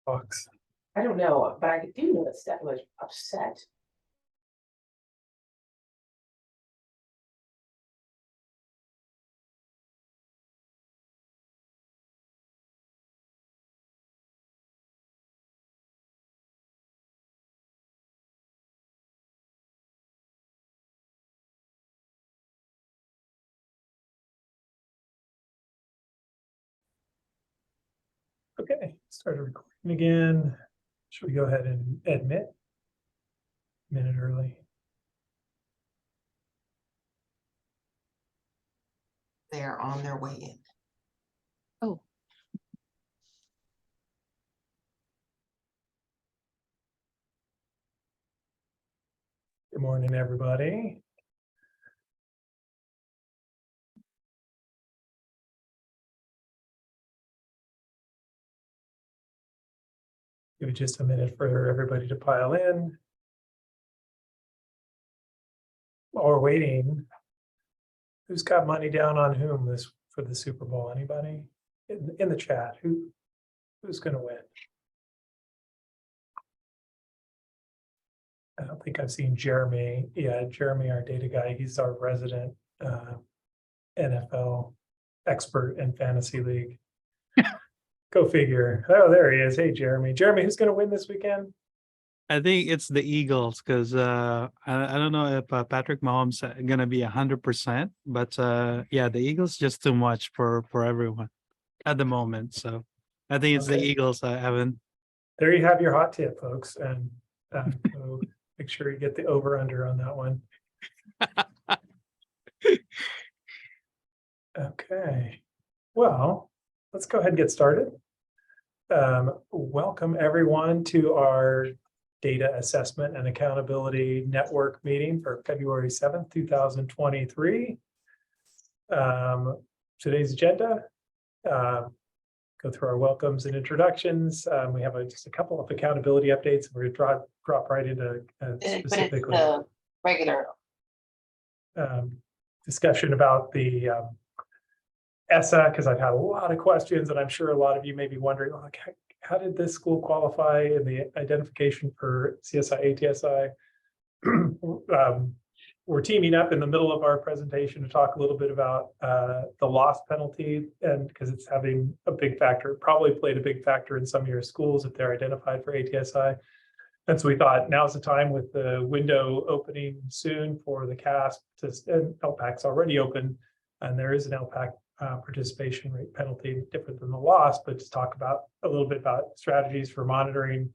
box. I don't know, but I do know that Steph was upset. Okay, started recording again. Should we go ahead and admit? A minute early. They're on their way in. Oh, Good morning, everybody. Give it just a minute for everybody to pile in. While we're waiting, who's got money down on whom this for the Super Bowl? Anybody in the chat? Who's going to win? I don't think I've seen Jeremy. Yeah, Jeremy, our data guy. He's our resident NFL expert in fantasy league. Go figure. Oh, there he is. Hey, Jeremy. Jeremy, who's going to win this weekend? I think it's the Eagles because I don't know if Patrick Mahomes is gonna be 100%, but yeah, the Eagles just too much for everyone at the moment. So I think it's the Okay. Eagles, Evan. There you have your hot tip, folks, and so make sure you get the over under on that one. Okay, well, let's go ahead and get started. Welcome everyone to our Data Assessment and Accountability Network meeting for February 7th, 2023. Today's agenda, go through our welcomes and introductions. We have just a couple of accountability updates. We're going to drop right into specifically But it's the regular. Discussion about the ESSA, because I've had a lot of questions, and I'm sure a lot of you may be wondering, like, how did this school qualify in the identification for CSI ATSI? We're teaming up in the middle of our presentation to talk a little bit about the loss penalty, and because it's having a big factor, probably played a big factor in some of your schools if they're identified for ATSI. And so we thought now's the time, with the window opening soon for the CASP, and LPAC's already open, and there is an LPAC participation rate penalty different than the loss, but to talk about a little bit about strategies for monitoring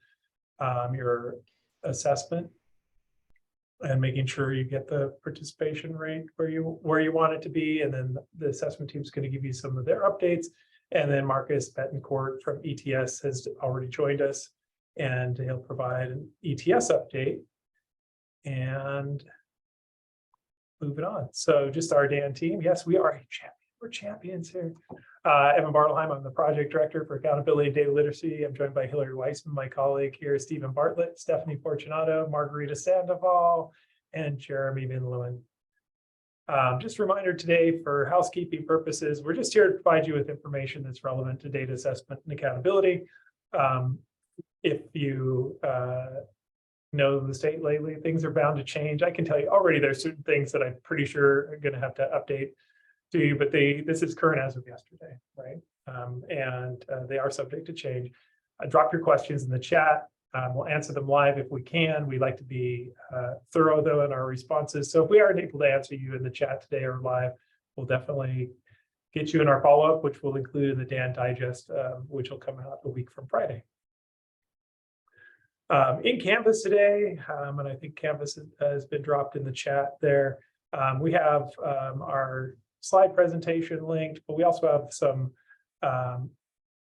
your assessment and making sure you get the participation rate where you want it to be. And then the assessment team is going to give you some of their updates. And then Marcus Betancourt from ETS has already joined us, and he'll provide an ETS update and move it on. So just our DAAN team. Yes, we are a champion. We're champions here. Evan Bartleheim, I'm the project director for accountability and data literacy. I'm joined by Hillary Weissman, my colleague here, Stephen Bartlett, Stephanie Fortunato, Margarita Sandoval, and Jeremy Van Leeuwen. Just a reminder today, for housekeeping purposes, we're just here to provide you with information that's relevant to data assessment and accountability. If you know the state lately, things are bound to change. I can tell you already there's certain things that I'm pretty sure are going to have to update to you, but this is current as of yesterday, right? And they are subject to change. Drop your questions in the chat. We'll answer them live if we can. We like to be thorough, though, in our responses. So if we aren't able to answer you in the chat today or live, we'll definitely get you in our follow-up, which will include in the DAAN Digest, which will come out a week from Friday. In Canvas today, and I think Canvas has been dropped in the chat there, we have our slide presentation linked, but we also have some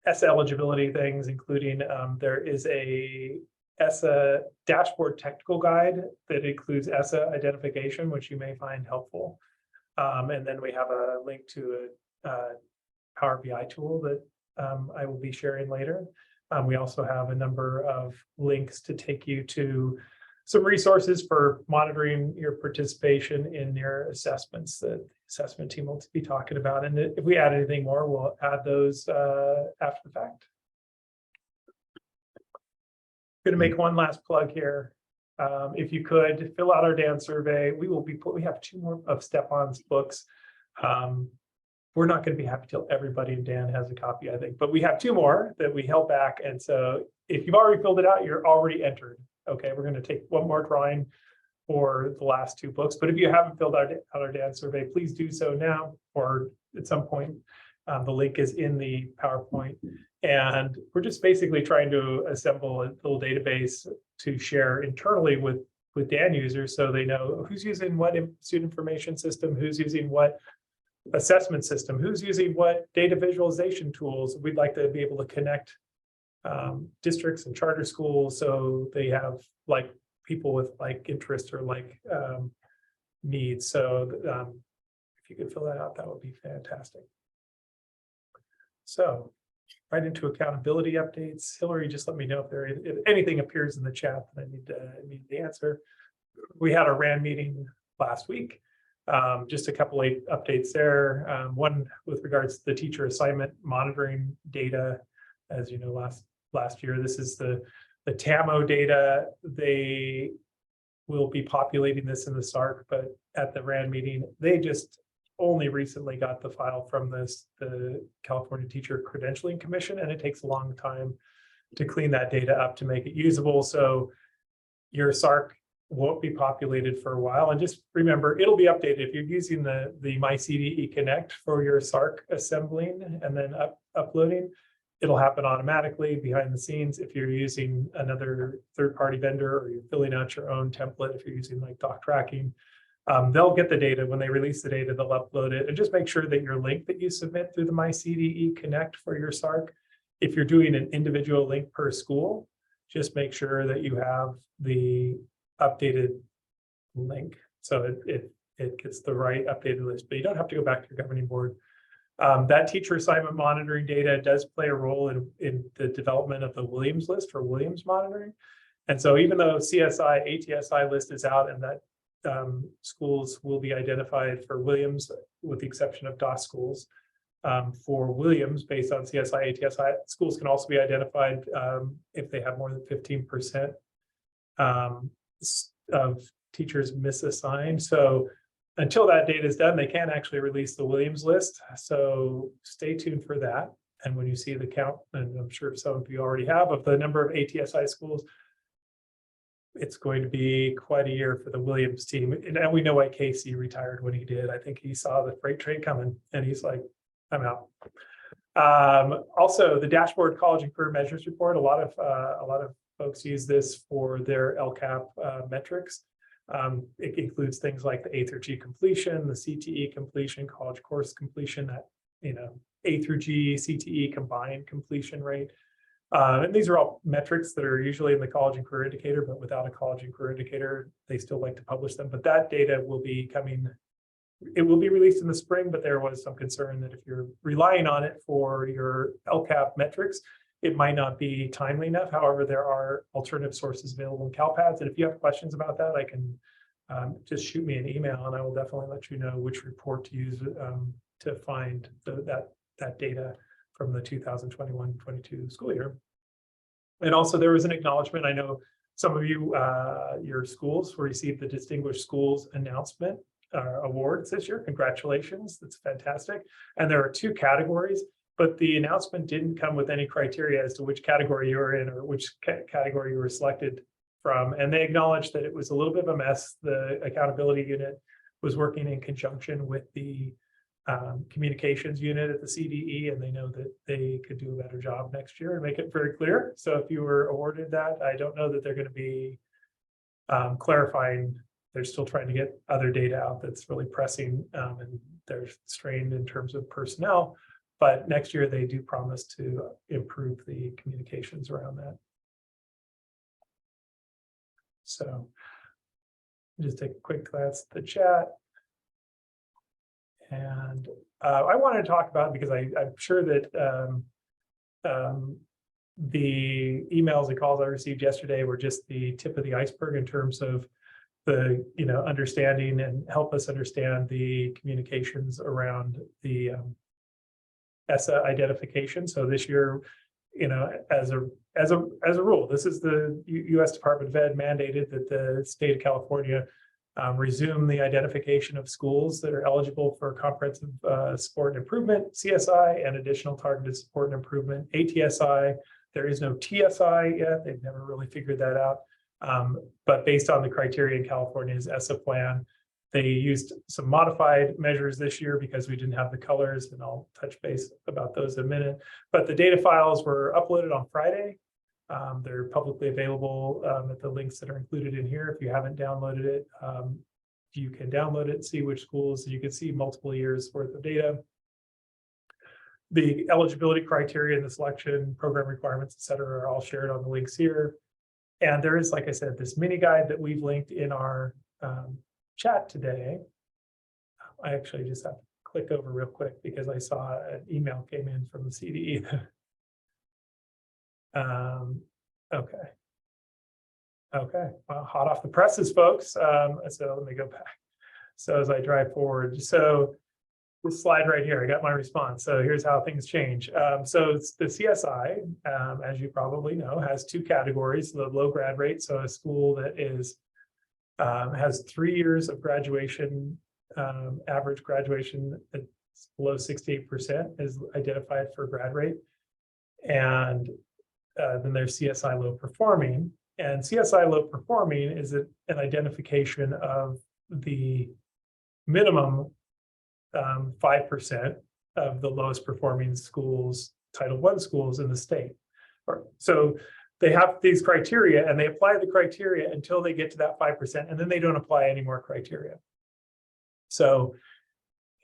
ESSA eligibility things, including there is a ESSA dashboard technical guide that includes ESSA identification, which you may find helpful. And then we have a link to a Power BI tool that I will be sharing later. We also have a number of links to take you to some resources for monitoring your participation in your assessments that the assessment team will be talking about. And if we add anything more, we'll add those after the fact. Going to make one last plug here. If you could fill out our DAAN survey, we have 2 more of Stefan's books. We're not going to be happy till everybody in DAAN has a copy, I think, but we have 2 more that we held back. And so if you've already filled it out, you're already entered. Okay, we're going to take one more drawing for the last 2 books. But if you haven't filled out our DAAN survey, please do so now or at some point. The link is in the PowerPoint. And we're just basically trying to assemble a little database to share internally with DAAN users so they know who's using what student information system, who's using what assessment system, who's using what data visualization tools. We'd like to be able to connect districts and charter schools so they have like people with like interests or like needs. So if you could fill that out, that would be fantastic. So right into accountability updates. Hillary, just let me know if anything appears in the chat that I need to answer. We had a RAN meeting last week. Just a couple of updates there. One with regards to the teacher assignment monitoring data. As you know, last year, this is the TAMO data. They will be populating this in the SARC, but at the RAN meeting, they just only recently got the file from the California Teacher Credentialing Commission, and it takes a long time to clean that data up to make it usable. So your SARC won't be populated for a while. And just remember, it'll be updated if you're using the MyCDE Connect for your SARC assembling and then uploading. It'll happen automatically behind the scenes. If you're using another third-party vendor or you're filling out your own template, if you're using like doc tracking, they'll get the data. When they release the data, they'll upload it. And just make sure that your link that you submit through the MyCDE Connect for your SARC, if you're doing an individual link per school, just make sure that you have the updated link. So it gets the right updated list, but you don't have to go back to your governing board. That teacher assignment monitoring data does play a role in the development of the Williams list for Williams monitoring. And so even though CSI, ATSI list is out and that schools will be identified for Williams, with the exception of DOS schools, for Williams based on CSI, ATSI, schools can also be identified if they have more than 15% of teachers misassigned. So until that data is done, they can't actually release the Williams list. So stay tuned for that. And when you see the count, and I'm sure some of you already have, of the number of ATSI schools, it's going to be quite a year for the Williams team. And we know why Casey retired when he did. I think he saw the freight train coming and he's like, I'm out. Also, the dashboard college and career measures report, a lot of folks use this for their LCAP metrics. It includes things like the A through G completion, the CTE completion, college course completion, that, A through G, CTE combined completion rate. And these are all metrics that are usually in the college and career indicator, but without a college and career indicator, they still like to publish them. But that data will be coming, it will be released in the spring, but there was some concern that if you're relying on it for your LCAP metrics, it might not be timely enough. However, there are alternative sources available in CalPads. And if you have questions about that, I can just shoot me an email and I will definitely let you know which report to use to find that data from the 2021-22 school year. And also there was an acknowledgement. I know some of you, your schools received the Distinguished Schools Announcement awards this year. Congratulations, that's fantastic. And there are 2 categories, but the announcement didn't come with any criteria as to which category you were in or which category you were selected from. And they acknowledged that it was a little bit of a mess. The accountability unit was working in conjunction with the communications unit at the CDE, and they know that they could do a better job next year and make it very clear. So if you were awarded that, I don't know that they're going to be clarifying. They're still trying to get other data out that's really pressing, and they're strained in terms of personnel. But next year they do promise to improve the communications around that. So just take a quick glance at the chat. And I wanted to talk about, because I'm sure that the emails and calls I received yesterday were just the tip of the iceberg in terms of the understanding and help us understand the communications around the ESSA identification. So this year as a rule, this is the U.S. Department of Ed mandated that the state of California resume the identification of schools that are eligible for comprehensive support and improvement, CSI, and additional targeted support and improvement, ATSI. There is no TSI yet. They've never really figured that out. But based on the criteria in California's ESSA plan, they used some modified measures this year because we didn't have the colors, and I'll touch base about those in a minute. But the data files were uploaded on Friday. They're publicly available at the links that are included in here. If you haven't downloaded it, you can download it, see which schools, you can see multiple years worth of data. The eligibility criteria and the selection program requirements, et cetera, are all shared on the links here. And there is, like I said, this mini guide that we've linked in our chat today. I actually just have to click over real quick because I saw an email came in from the CDE. Okay, well, hot off the presses, folks. So let me go back. So as I drive forward, so this slide right here, I got my response. So here's how things change. So it's the CSI, as you probably know, has two categories: the low grad rate, so a school that is has 3 years of graduation, average graduation below 68% is identified for grad rate. And then there's CSI low performing. And CSI low performing is an identification of the minimum 5% of the lowest performing schools, Title I schools in the state. So they have these criteria and they apply the criteria until they get to that 5%, and then they don't apply any more criteria. So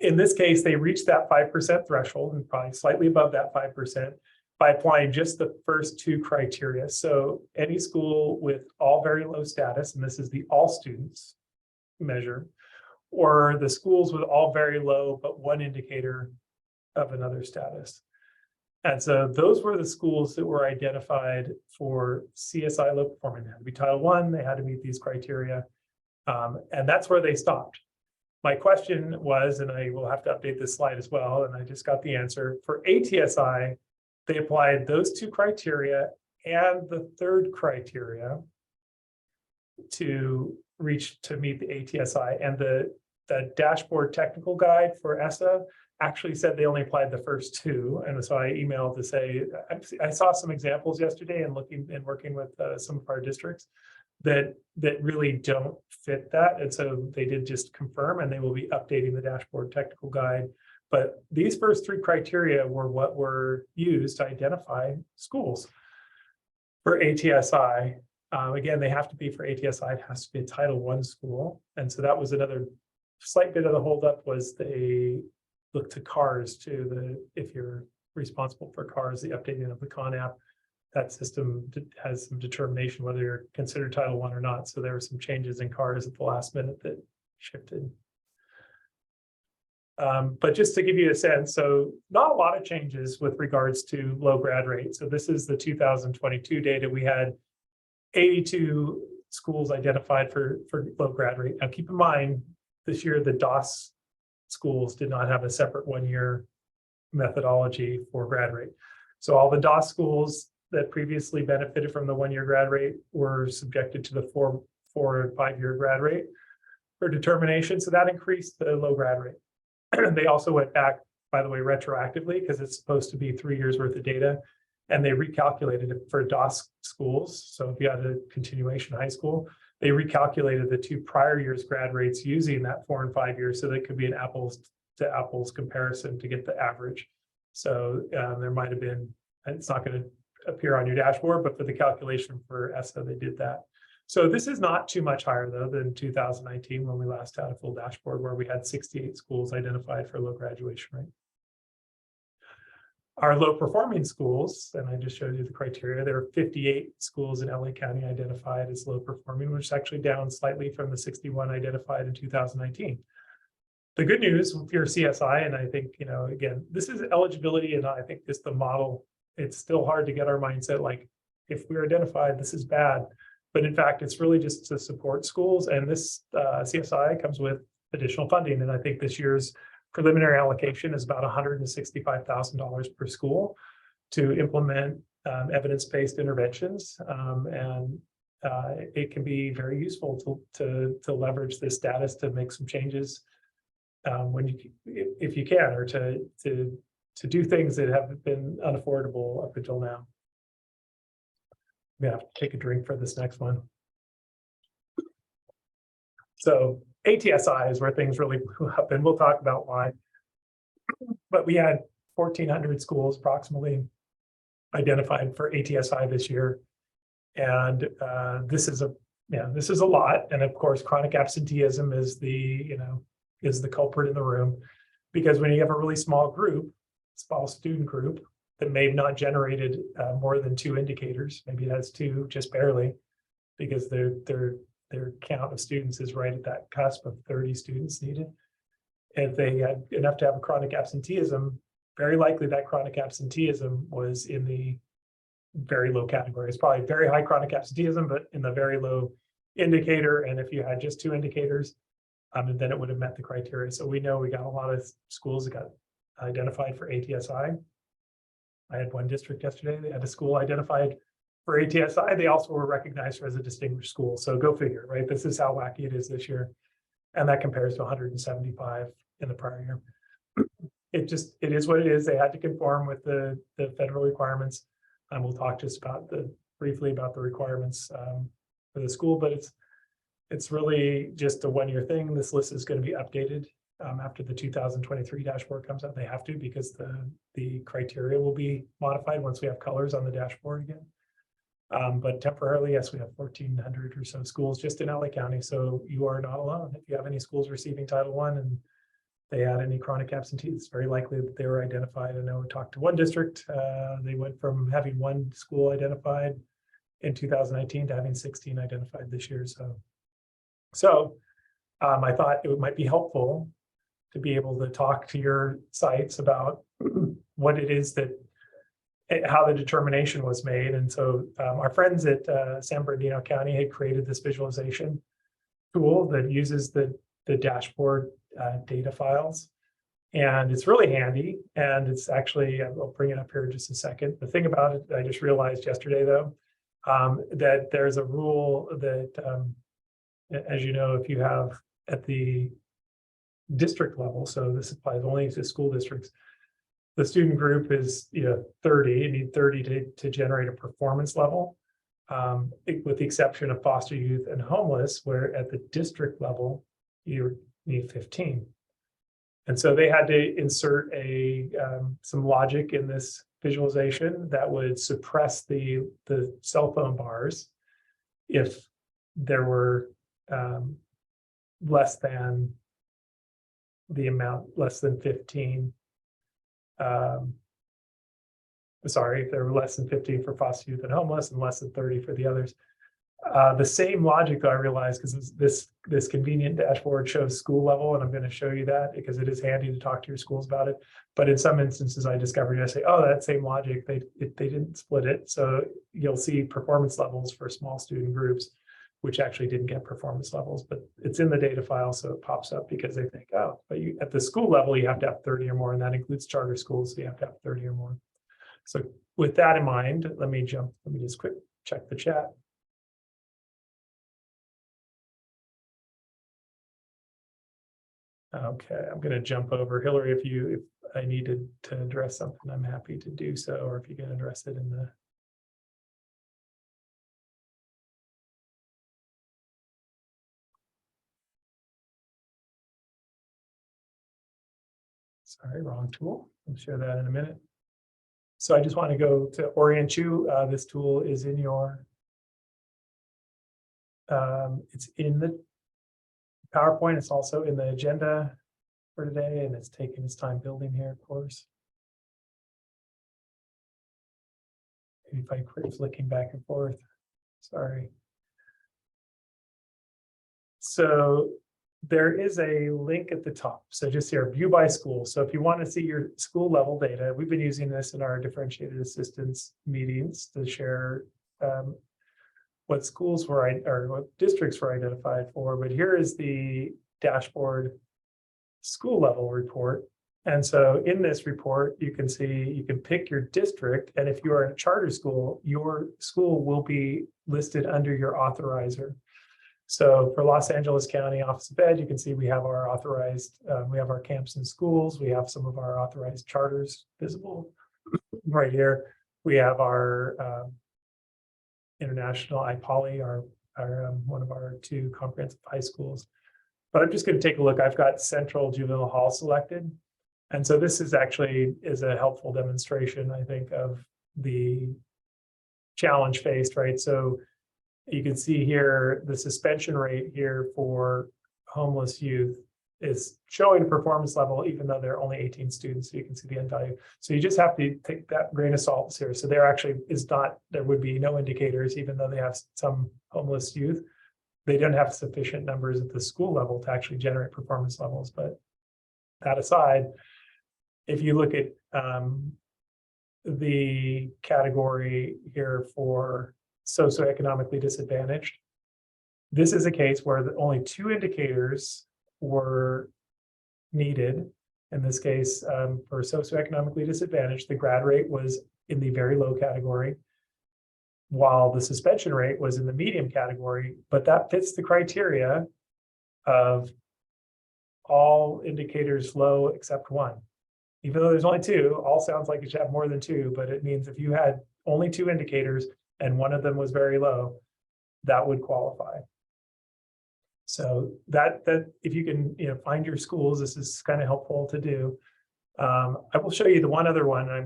in this case, they reach that 5% threshold and probably slightly above that 5% by applying just the first two criteria. So any school with all very low status, and this is the all students measure, or the schools with all very low but one indicator of another status. And so those were the schools that were identified for CSI low performing. They had to be Title I, they had to meet these criteria, and that's where they stopped. My question was, and I will have to update this slide as well, and I just got the answer. For ATSI, they applied those two criteria and the third criteria to meet the ATSI, and the dashboard technical guide for ESSA actually said they only applied the first two. And so I emailed to say, I saw some examples yesterday and working with some of our districts that really don't fit that. And so they did just confirm, and they will be updating the dashboard technical guide. But these first three criteria were what were used to identify schools for ATSI. Again, they have to be for ATSI, it has to be a Title I school. And so that was another slight bit of the holdup, was they look to CARS too. If you're responsible for CARS, the updating of the Con app, that system has some determination whether you're considered Title I or not. So there were some changes in CARS at the last minute that shifted. But just to give you a sense, so not a lot of changes with regards to low grad rate. So this is the 2022 data. We had 82 schools identified for low grad rate. Now keep in mind, this year the DAAS schools did not have a separate one-year methodology for grad rate. So all the DAAS schools that previously benefited from the one-year grad rate were subjected to the 4 and 5 year grad rate for determination. So that increased the low grad rate. They also went back, by the way, retroactively, because it's supposed to be 3 years worth of data, and they recalculated it for DAAS schools. So if you had a continuation high school, they recalculated the 2 prior years grad rates using that 4 and 5 years, so that could be an apples to apples comparison to get the average. So there might have been, and it's not going to appear on your dashboard, but for the calculation for ESSA, they did that. So this is not too much higher though than 2019, when we last had a full dashboard where we had 68 schools identified for low graduation rate. Our low performing schools, and I just showed you the criteria, there are 58 schools in LA County identified as low performing, which is actually down slightly from the 61 identified in 2019. The good news if you're CSI, and I think, again, this is eligibility, and I think this the model, it's still hard to get our mindset like, if we're identified, this is bad. But in fact, it's really just to support schools, and this CSI comes with additional funding. And I think this year's preliminary allocation is about $165,000 per school to implement evidence-based interventions, and it can be very useful to leverage this status to make some changes when you, if you can, or to do things that have been unaffordable up until now. We have to take a drink for this next one. So ATSI is where things really blew up, and we'll talk about why. But we had 1,400 schools approximately identified for ATSI this year, and this is a lot. And of course, chronic absenteeism is the culprit in the room, because when you have a really small student group that may have not generated more than 2 indicators, maybe it has 2 just barely, because their count of students is right at that cusp of 30 students needed. If they had enough to have a chronic absenteeism, very likely that chronic absenteeism was in the very low category. It's probably very high chronic absenteeism, but in the very low indicator. And if you had just 2 indicators, then it would have met the criteria. So we know we got a lot of schools that got identified for ATSI. I had one district yesterday, they had a school identified for ATSI. They also were recognized as a distinguished school. So go figure, right? This is how wacky it is this year. And that compares to 175 in the prior year. It is what it is. They had to conform with the federal requirements. And we'll talk just briefly about the requirements for the school, but it's really just a 1-year thing. This list is going to be updated after the 2023 dashboard comes out. They have to, because the criteria will be modified once we have colors on the dashboard again. But temporarily, yes, we have 1,400 or so schools just in LA County. So you are not alone. If you have any schools receiving Title I and they had any chronic absentees, it's very likely that they were identified. I know we talked to one district. They went from having 1 school identified in 2019 to having 16 identified this year. So I thought it might be helpful to be able to talk to your sites about what it is how the determination was made. And so our friends at San Bernardino County had created this visualization tool that uses the dashboard data files. And it's really handy. And it's actually, I'll bring it up here in just a second. The thing about it, I just realized yesterday, though, that there's a rule that, as you know, if you have at the district level, so this applies only to school districts, the student group is 30. You need 30 to generate a performance level, with the exception of foster youth and homeless, where at the district level you need 15. And so they had to insert some logic in this visualization that would suppress the cell phone bars if there were less than 15. Sorry, if there were less than 15 for foster youth and homeless and less than 30 for the others. The same logic, though, I realized, because this convenient dashboard shows school level, and I'm going to show you that because it is handy to talk to your schools about it. But in some instances, I discovered, I say, oh, that same logic, they didn't split it. So you'll see performance levels for small student groups, which actually didn't get performance levels, but it's in the data file, so it pops up because they think, oh, but at the school level, you have to have 30 or more, and that includes charter schools, so you have to have 30 or more. So with that in mind, let me just quick check the chat. Okay, I'm going to jump over. Hillary, if I needed to address something, I'm happy to do so, or if you can address it in the... Sorry, wrong tool. I'll share that in a minute. So I just want to go to orient you. This tool is in your, it's in the PowerPoint. It's also in the agenda for today, and it's taking its time building here, of course. Maybe if I quit flicking back and forth, sorry. So there is a link at the top. So just here, view by school. So if you want to see your school level data, we've been using this in our differentiated assistance meetings to share what schools were, or what districts were identified for. But here is the dashboard school level report And so in this report, you can see, you can pick your district, and if you are in a charter school, your school will be listed under your authorizer. So for Los Angeles County Office of Ed, you can see we have our authorized, we have our camps and schools, we have some of our authorized charters visible right here. We have our international iPoly, our one of our 2 comprehensive high schools. But I'm just going to take a look. I've got Central Juvenile Hall selected. And so this is actually a helpful demonstration, I think, of the challenge faced, right? So you can see here, the suspension rate here for homeless youth is showing a performance level, even though there are only 18 students, so you can see the end value. So you just have to take that grain of salt here. So there actually is not, there would be no indicators, even though they have some homeless youth. They don't have sufficient numbers at the school level to actually generate performance levels. But that aside, if you look at the category here for socioeconomically disadvantaged, this is a case where only 2 indicators were needed. In this case, for socioeconomically disadvantaged, the grad rate was in the very low category, while the suspension rate was in the medium category, but that fits the criteria of all indicators low except 1. Even though there's only 2, all sounds like you should have more than 2, but it means if you had only 2 indicators and one of them was very low, that would qualify. So that if you can find your schools, this is kind of helpful to do. I will show you the one other one. I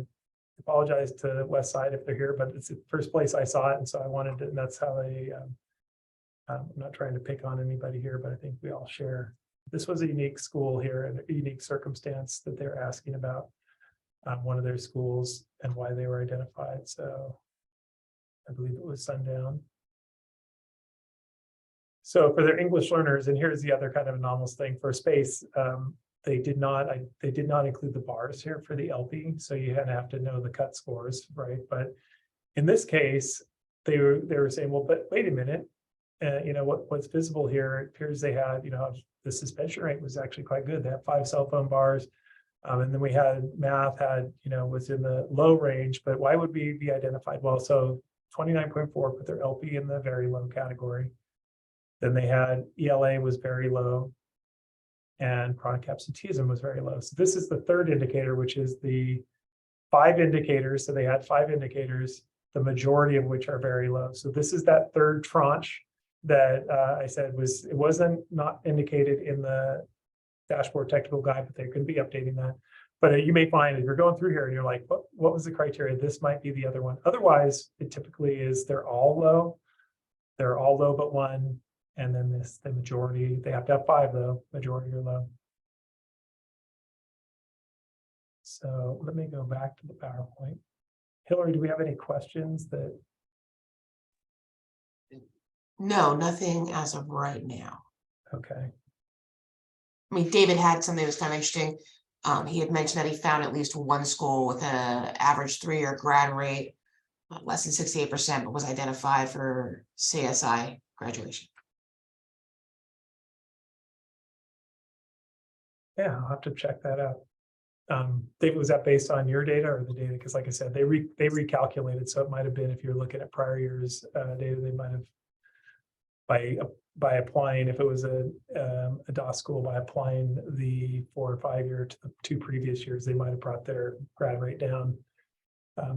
apologize to West Side if they're here, but it's the first place I saw it, and so I wanted to, and that's how they. I'm not trying to pick on anybody here, but I think we all share. This was a unique school here and a unique circumstance that they're asking about one of their schools and why they were identified. So I believe it was Sundown. So for their English learners, and here's the other kind of anomalous thing for space, they did not include the bars here for the LP. So you have to know the cut scores, right? But in this case, they were saying, well, but wait a minute, what's visible here, it appears they had, the suspension rate was actually quite good. They had 5 cell phone bars. And then we had math was in the low range, but why would we be identified? Well, so 29.4 put their LP in the very low category. Then they had ELA was very low and chronic absenteeism was very low. So this is the third indicator, which is the 5 indicators. So they had 5 indicators, the majority of which are very low. So this is that third tranche that I said it wasn't not indicated in the dashboard technical guide, but they could be updating that. But you may find if you're going through here and you're like, what was the criteria? This might be the other one. Otherwise, it typically is they're all low. They're all low but 1. And then the majority, they have to have 5 though, majority are low. So let me go back to the PowerPoint. Hillary, do we have any questions that? No, nothing as of right now. Okay. I mean, David had something that was kind of interesting. He had mentioned that he found at least one school with an average 3-year grad rate, less than 68%, but was identified for CSI graduation. Yeah, I'll have to check that out. David, was that based on your data or the data? Because like I said, they recalculated, so it might have been if you're looking at prior years data, they might have by applying, if it was a DAS school, by applying the 4 or 5 year to the 2 previous years, they might have brought their grad rate down.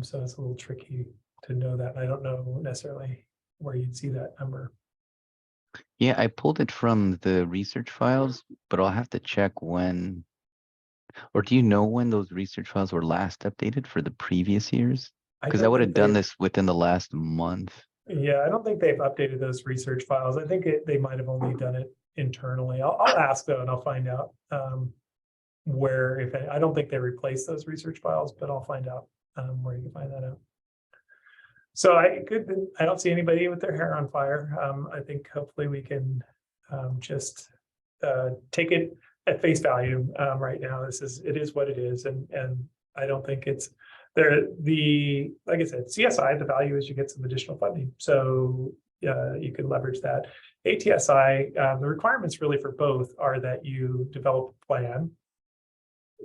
So it's a little tricky to know that. I don't know necessarily where you'd see that number. Yeah, I pulled it from the research files, but I'll have to check when, or do you know when those research files were last updated for the previous years? Because I would have done this within the last month. Yeah, I don't think they've updated those research files. I think they might have only done it internally. I'll ask though, and I'll find out where, if any, I don't think they replaced those research files, but I'll find out where you can find that out. So I don't see anybody with their hair on fire. I think hopefully we can just take it at face value right now. It is what it is, and I don't think it's there. Like I said, CSI, the value is you get some additional funding, so you can leverage that. ATSI, the requirements really for both are that you develop a plan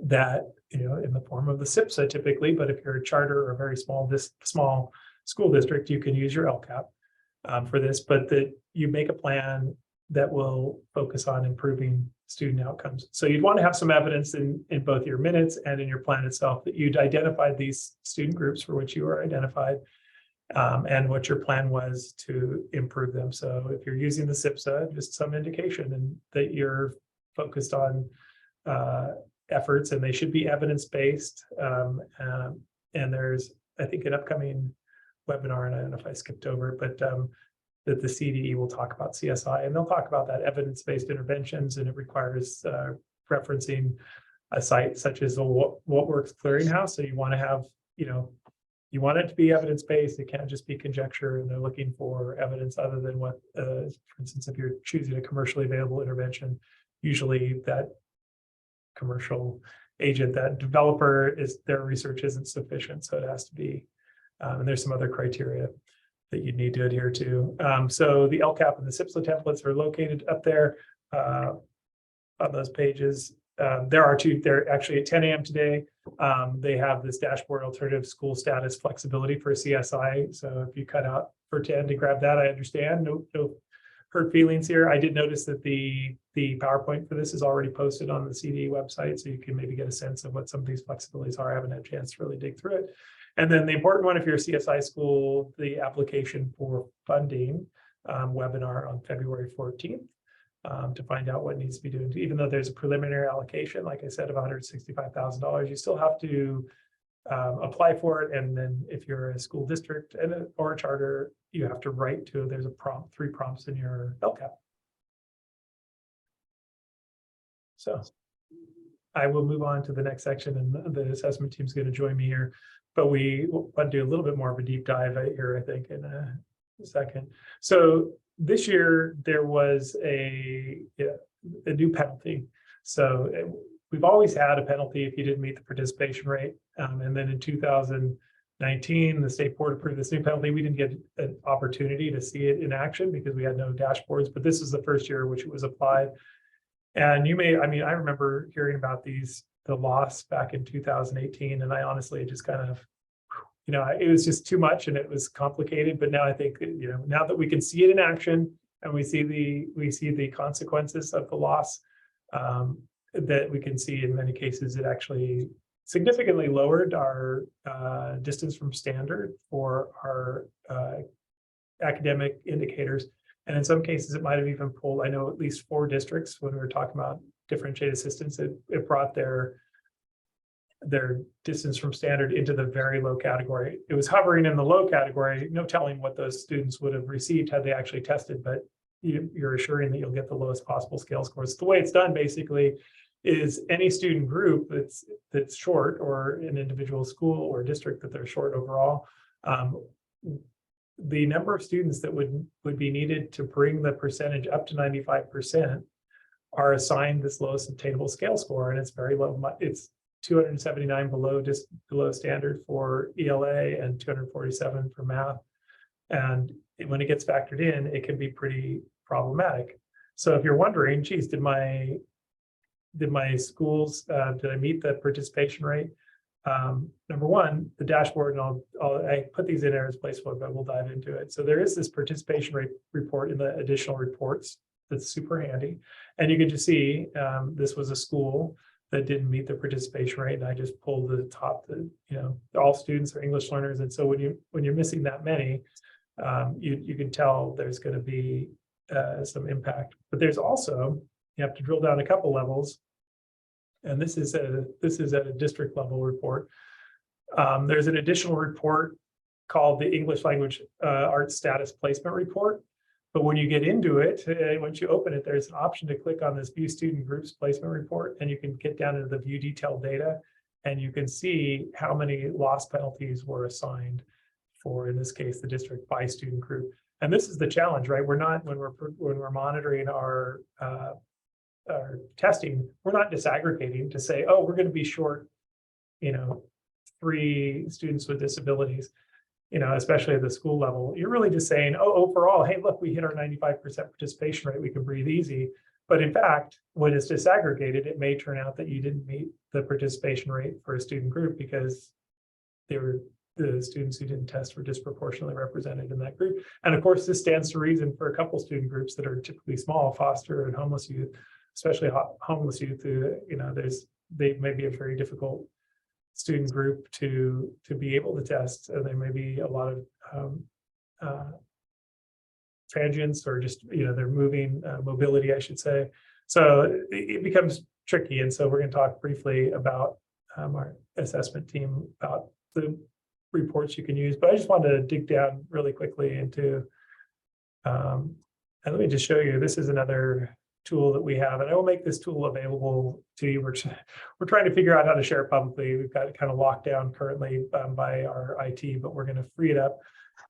that, in the form of the SIPSA typically, but if you're a charter or a very small school district, you can use your LCAP for this, but that you make a plan that will focus on improving student outcomes. So you'd want to have some evidence in both your minutes and in your plan itself that you'd identified these student groups for which you were identified, and what your plan was to improve them. So if you're using the SIPSA, just some indication and that you're focused on efforts, and they should be evidence-based. And there's, I think, an upcoming webinar, and I don't know if I skipped over it, but that the CDE will talk about CSI, and they'll talk about that evidence-based interventions, and it requires referencing a site such as the What Works Clearinghouse. So you want to have, you want it to be evidence-based. It can't just be conjecture, and they're looking for evidence other than what, for instance, if you're choosing a commercially available intervention, usually that commercial agent, that developer, their research isn't sufficient. So it has to be, and there's some other criteria that you need to adhere to. So the LCAP and the SIPSA templates are located up there on those pages. There are two, they're actually at 10 a.m. today. They have this dashboard alternative school status flexibility for CSI. So if you cut out for 10 to grab that, I understand. No hurt feelings here. I did notice that the PowerPoint for this is already posted on the CDE website, so you can maybe get a sense of what some of these flexibilities are. I haven't had a chance to really dig through it. And then the important one, if you're a CSI school, the application for funding webinar on February 14th to find out what needs to be doing. Even though there's a preliminary allocation, like I said, of $165,000, you still have to apply for it. And then if you're a school district or a charter, you have to write to, there's a prompt, 3 prompts in your LCAP. So I will move on to the next section, and the assessment team is going to join me here. But we want to do a little bit more of a deep dive here, I think, in a second. So this year there was a new penalty. So we've always had a penalty if you didn't meet the participation rate. And then in 2019, the state board approved this new penalty. We didn't get an opportunity to see it in action because we had no dashboards, but this is the first year which it was applied. And I remember hearing about the loss back in 2018, and I honestly just kind of, it was just too much and it was complicated. But now I think, now that we can see it in action and we see the consequences of the loss, that we can see in many cases it actually significantly lowered our distance from standard for our academic indicators. And in some cases, it might have even pulled, I know at least 4 districts, when we were talking about differentiated assistance, it brought their distance from standard into the very low category. It was hovering in the low category, no telling what those students would have received had they actually tested, but you're assuring that you'll get the lowest possible scale scores. The way it's done basically is any student group that's short, or an individual school or district that they're short overall, the number of students that would be needed to bring the percentage up to 95% are assigned this lowest obtainable scale score, and it's very low. It's 279 below standard for ELA and 247 for math. And when it gets factored in, it can be pretty problematic. So if you're wondering, geez, did my schools, did I meet the participation rate? Number one, the dashboard, and I put these in there as placeholder, but we'll dive into it. So there is this participation rate report in the additional reports that's super handy. And you can just see this was a school that didn't meet the participation rate, and I just pulled the top, all students are English learners. And so when you're missing that many, you can tell there's going to be some impact. But there's also, you have to drill down a couple levels. And this is at a district level report. There's an additional report called the English Language Arts Status Placement Report. But when you get into it, once you open it, there's an option to click on this View Student Groups Placement Report, and you can get down into the View Detailed Data, and you can see how many loss penalties were assigned for, in this case, the district by student group. And this is the challenge, right? We're not, when we're monitoring our testing, we're not disaggregating to say, oh, we're going to be short, 3 students with disabilities, especially at the school level. You're really just saying, oh, overall, hey, look, we hit our 95% participation rate, we can breathe easy. But in fact, when it's disaggregated, it may turn out that you didn't meet the participation rate for a student group because the students who didn't test were disproportionately represented in that group. And of course, this stands to reason for a couple student groups that are typically small, foster and homeless youth, especially homeless youth who, they may be a very difficult student group to be able to test. And there may be a lot of transients or just, they're moving mobility, I should say. So it becomes tricky. And so we're going to talk briefly about our assessment team about the reports you can use, but I just wanted to dig down really quickly into, and let me just show you, this is another tool that we have, and I will make this tool available to you. We're trying to figure out how to share it publicly. We've got it kind of locked down currently by our IT, but we're going to free it up.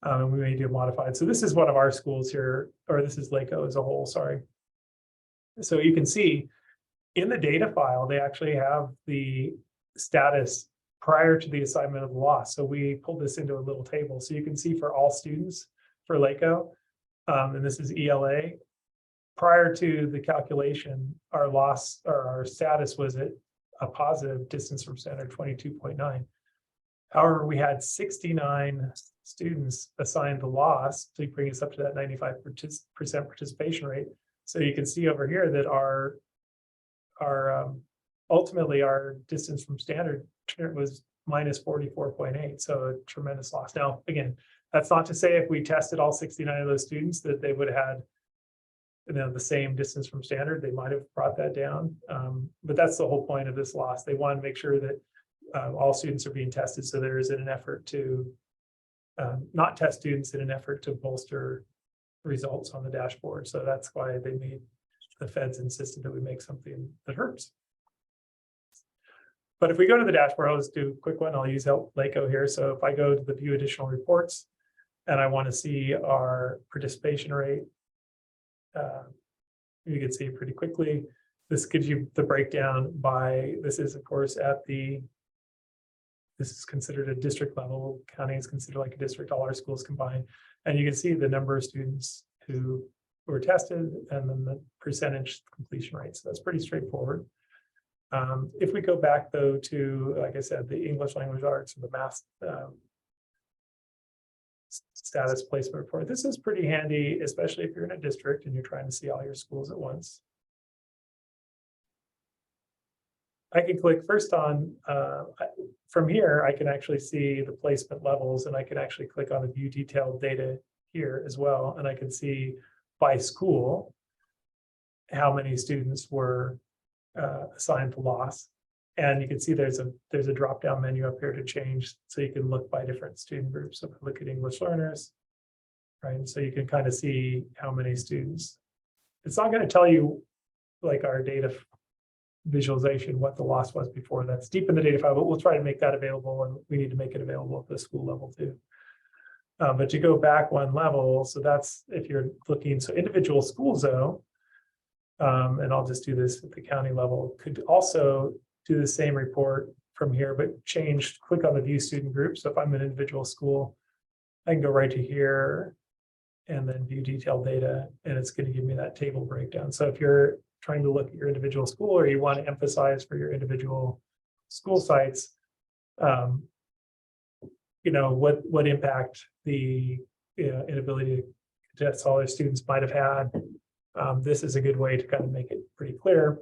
And we may do modified. So this is one of our schools here, or this is LACO as a whole, sorry. So you can see in the data file, they actually have the status prior to the assignment of the loss. So we pulled this into a little table. So you can see for all students for LACO, and this is ELA, prior to the calculation, our loss or our status was at a positive distance from standard 22.9. However, we had 69 students assigned the loss to bring us up to that 95% participation rate. So you can see over here that our ultimately our distance from standard was minus 44.8. So a tremendous loss. Now, again, that's not to say if we tested all 69 of those students that they would have had the same distance from standard, they might have brought that down. But that's the whole point of this loss. They want to make sure that all students are being tested. So there is an effort to not test students in an effort to bolster results on the dashboard. So that's why the feds insisted that we make something that hurts. But if we go to the dashboard, I'll just do a quick one. I'll use LACO here. So if I go to the view additional reports and I want to see our participation rate, you can see pretty quickly. This gives you the breakdown by, this is of course this is considered a district level. County is considered like a district, all our schools combined. And you can see the number of students who were tested and then the percentage completion rate. So that's pretty straightforward. If we go back though to, like I said, the English language arts or the math status placement report, this is pretty handy, especially if you're in a district and you're trying to see all your schools at once. I can click first on, from here, I can actually see the placement levels and I can actually click on the view detailed data here as well. And I can see by school how many students were assigned to loss. And you can see there's a drop down menu up here to change. So you can look by different student groups. So if I look at English learners, right? So you can kind of see how many students. It's not going to tell you like our data visualization, what the loss was before. That's deep in the data file, but we'll try to make that available, and we need to make it available at the school level too. But to go back one level, so that's if you're looking, so individual schools though, and I'll just do this at the county level, could also do the same report from here, but click on the view student group. So if I'm an individual school, I can go right to here and then view detailed data, and it's going to give me that table breakdown. So if you're trying to look at your individual school or you want to emphasize for your individual school sites, what impact the inability to test all their students might have had. This is a good way to kind of make it pretty clear.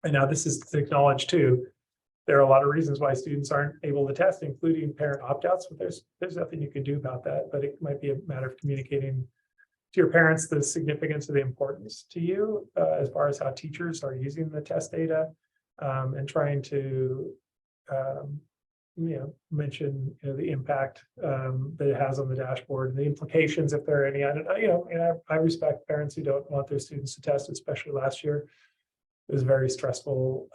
And now this is to acknowledge too, there are a lot of reasons why students aren't able to test, including parent opt-outs, but there's nothing you can do about that. But it might be a matter of communicating to your parents the significance of the importance to you as far as how teachers are using the test data, and trying to mention the impact that it has on the dashboard, the implications if there are any. I don't know, I respect parents who don't want their students to test, especially last year. It was a very stressful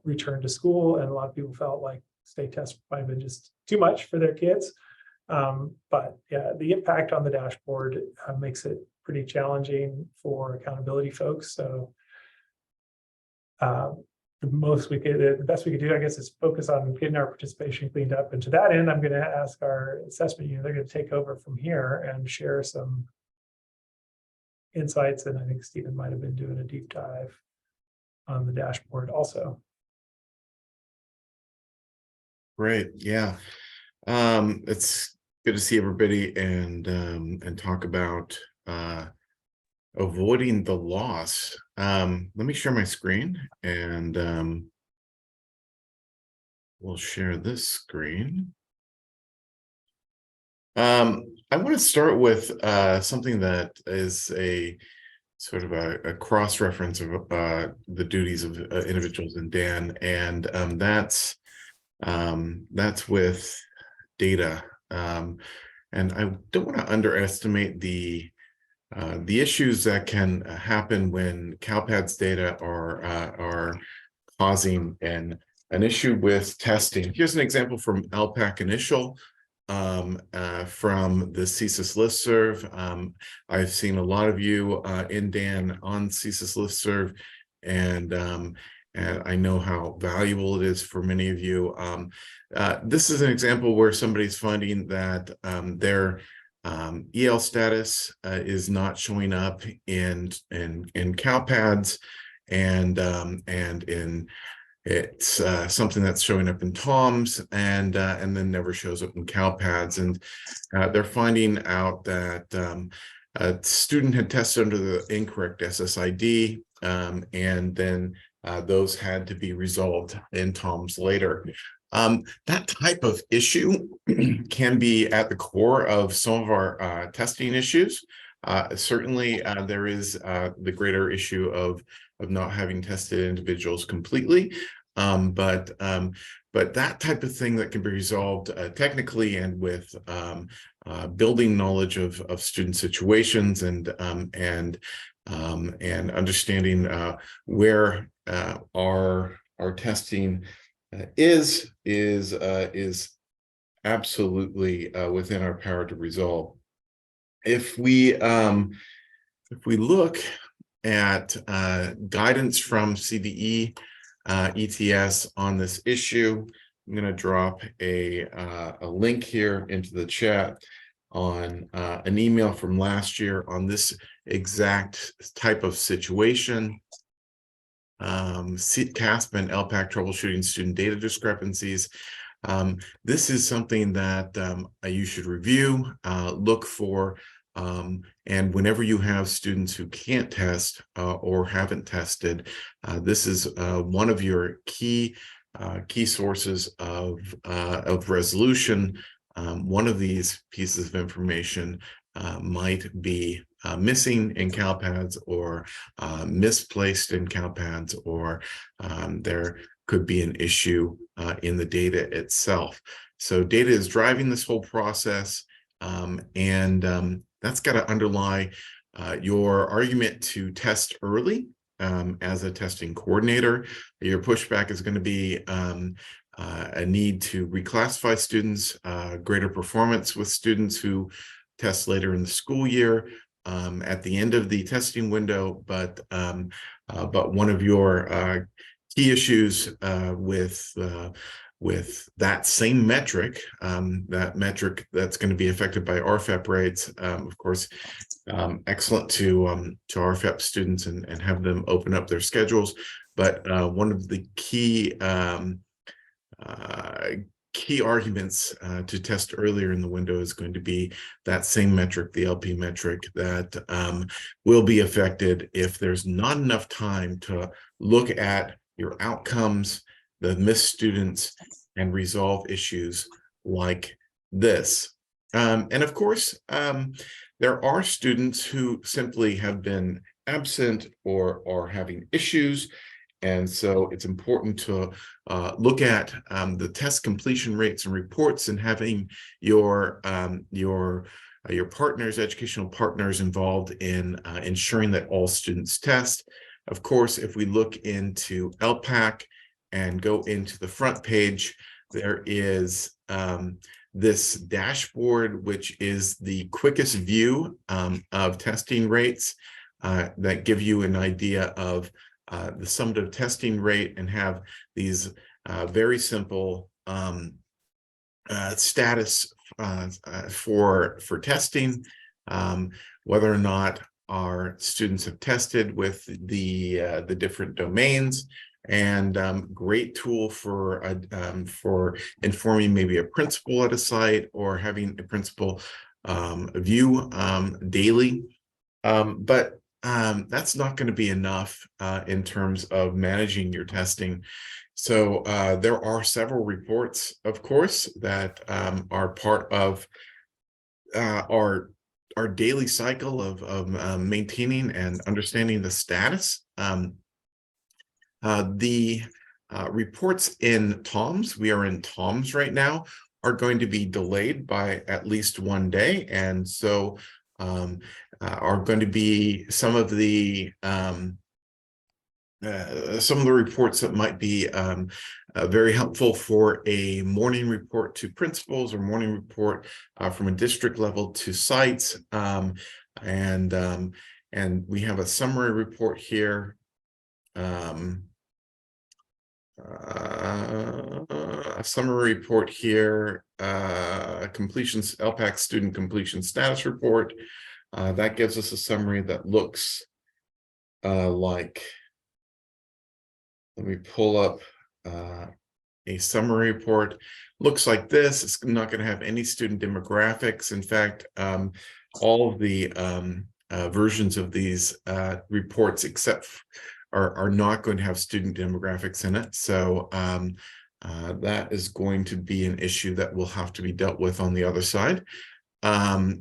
return to school, and a lot of people felt like state tests might have been just too much for their kids. But yeah, the impact on the dashboard makes it pretty challenging for accountability folks. So the best we could do, I guess, is focus on getting our participation cleaned up. And to that end, I'm going to ask our assessment unit, they're going to take over from here and share some insights, and I think Stephen might have been doing a deep dive on the dashboard also. Great, yeah. It's good to see everybody and talk about avoiding the loss. Let me share my screen and we'll share this screen. I want to start with something that is a sort of a cross-reference of the duties of individuals in DAAN, and that's with data. And I don't want to underestimate the issues that can happen when CalPADS data are causing an issue with testing. Here's an example from LPAC Initial. From the CSIS listserv. I've seen a lot of you in DAAN on CSIS listserv, and I know how valuable it is for many of you. This is an example where somebody's finding that their EL status is not showing up in CalPADS, and in it's something that's showing up in TOMS and then never shows up in CalPADS. And they're finding out that a student had tested under the incorrect SSID, and then those had to be resolved in TOMS later. That type of issue can be at the core of some of our testing issues. Certainly, there is the greater issue of not having tested individuals completely. But that type of thing that can be resolved technically and with building knowledge of student situations and understanding where our testing is absolutely within our power to resolve. If we look at guidance from CDE ETS on this issue, I'm going to drop a link here into the chat on an email from last year on this exact type of situation. CASP and LPAC troubleshooting student data discrepancies. This is something that you should review, look for, and whenever you have students who can't test or haven't tested, this is one of your key sources of resolution. One of these pieces of information might be missing in CalPADS or misplaced in CalPADS, or there could be an issue in the data itself. So data is driving this whole process, and that's got to underlie your argument to test early as a testing coordinator. Your pushback is going to be a need to reclassify students, greater performance with students who test later in the school year at the end of the testing window. But one of your key issues with that same metric, that metric that's going to be affected by RFEP rates, of course, excellent to RFEP students and have them open up their schedules. But one of the key arguments to test earlier in the window is going to be that same metric, the LP metric, that will be affected if there's not enough time to look at your outcomes, the missed students, and resolve issues like this. And of course, there are students who simply have been absent or are having issues. And so it's important to look at the test completion rates and reports, and having your partners, educational partners, involved in ensuring that all students test. Of course, if we look into LPAC and go into the front page, there is this dashboard, which is the quickest view of testing rates that give you an idea of the summative testing rate, and have these very simple status for testing, whether or not our students have tested with the different domains, and great tool for informing maybe a principal at a site or having a principal view daily. But that's not going to be enough in terms of managing your testing. So there are several reports, of course, that are part of our daily cycle of maintaining and understanding the status. The reports in TOMS, we are in TOMS right now, are going to be delayed by at least 1 day, and so are going to be some of the reports that might be very helpful for a morning report to principals or morning report from a district level to sites. And we have a summary report here. A summary report here, LPAC student completion status report. That gives us a summary that looks like, let me pull up a summary report. Looks like this. It's not going to have any student demographics. In fact, all of the versions of these reports except are not going to have student demographics in it. So that is going to be an issue that will have to be dealt with on the other side.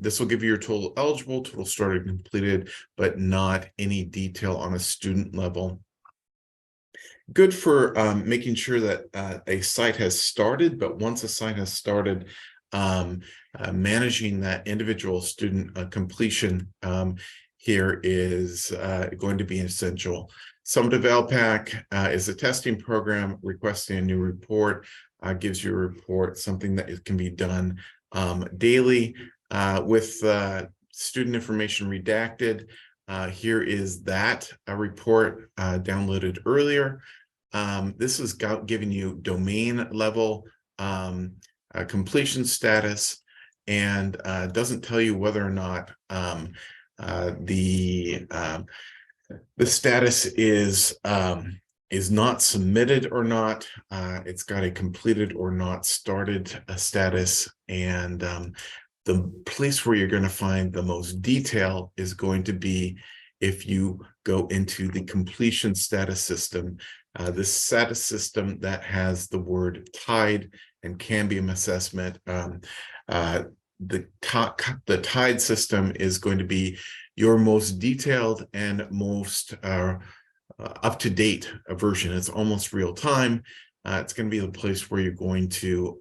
This will give you your total eligible, total started and completed, but not any detail on a student level. Good for making sure that a site has started, but once a site has started, managing that individual student completion here is going to be essential. Summative LPAC is a testing program. Requesting a new report gives you a report, something that can be done daily with student information redacted. Here is that report downloaded earlier. This is giving you domain level completion status, and doesn't tell you whether or not the status is not submitted or not. It's got a completed or not started status, and the place where you're going to find the most detail is going to be if you go into the completion status system. This status system that has the word TIDE and Cambium assessment. The TIDE system is going to be your most detailed and most up-to-date version. It's almost real time. It's going to be the place where you're going to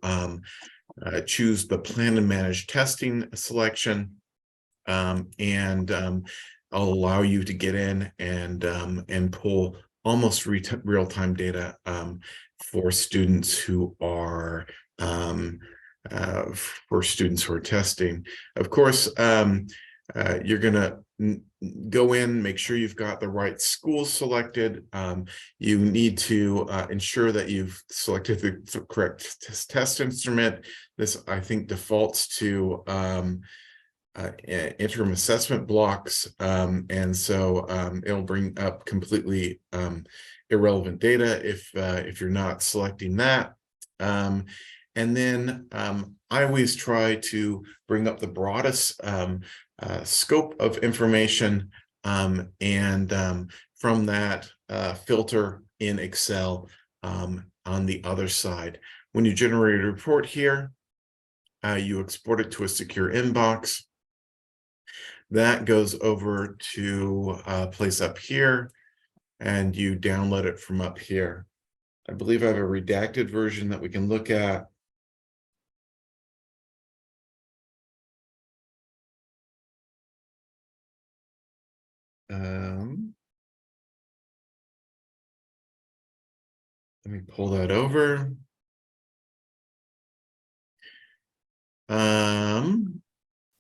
choose the plan and manage testing selection, and I'll allow you to get in and pull almost real-time data for students who are testing. Of course, you're going to go in, make sure you've got the right schools selected. You need to ensure that you've selected the correct test instrument. This, I think, defaults to interim assessment blocks, and so it'll bring up completely irrelevant data if you're not selecting that. And then I always try to bring up the broadest scope of information, and from that filter in Excel on the other side. When you generate a report here, you export it to a secure inbox. That goes over to a place up here, and you download it from up here. I believe I have a redacted version that we can look at. Let me pull that over.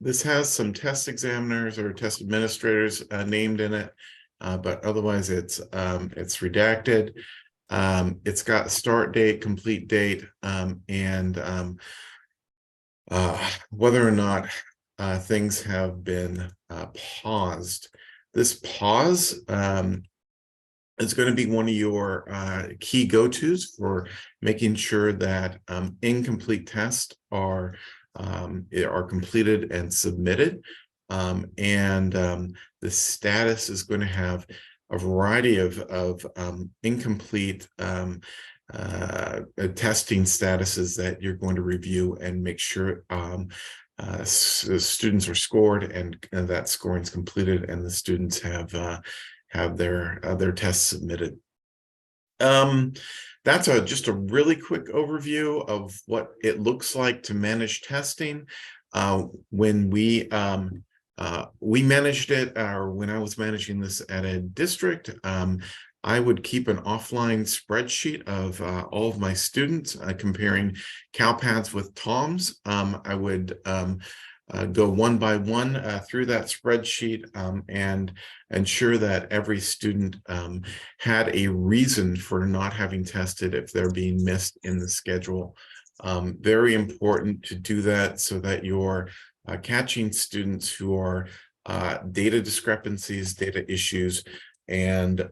This has some test examiners or test administrators named in it, but otherwise it's redacted. It's got start date, complete date, and whether or not things have been paused. this pause is going to be one of your key go-tos for making sure that incomplete tests are completed and submitted. The status is going to have a variety of incomplete testing statuses that you're going to review and make sure students are scored and that scoring is completed and the students have their tests submitted. That's just a really quick overview of what it looks like to manage testing. When we managed it, or when I was managing this at a district, I would keep an offline spreadsheet of all of my students, comparing CalPads with TOMS. I would go one by one through that spreadsheet and ensure that every student had a reason for not having tested if they're being missed in the schedule. Very important to do that so that you're catching students who are data discrepancies, data issues, and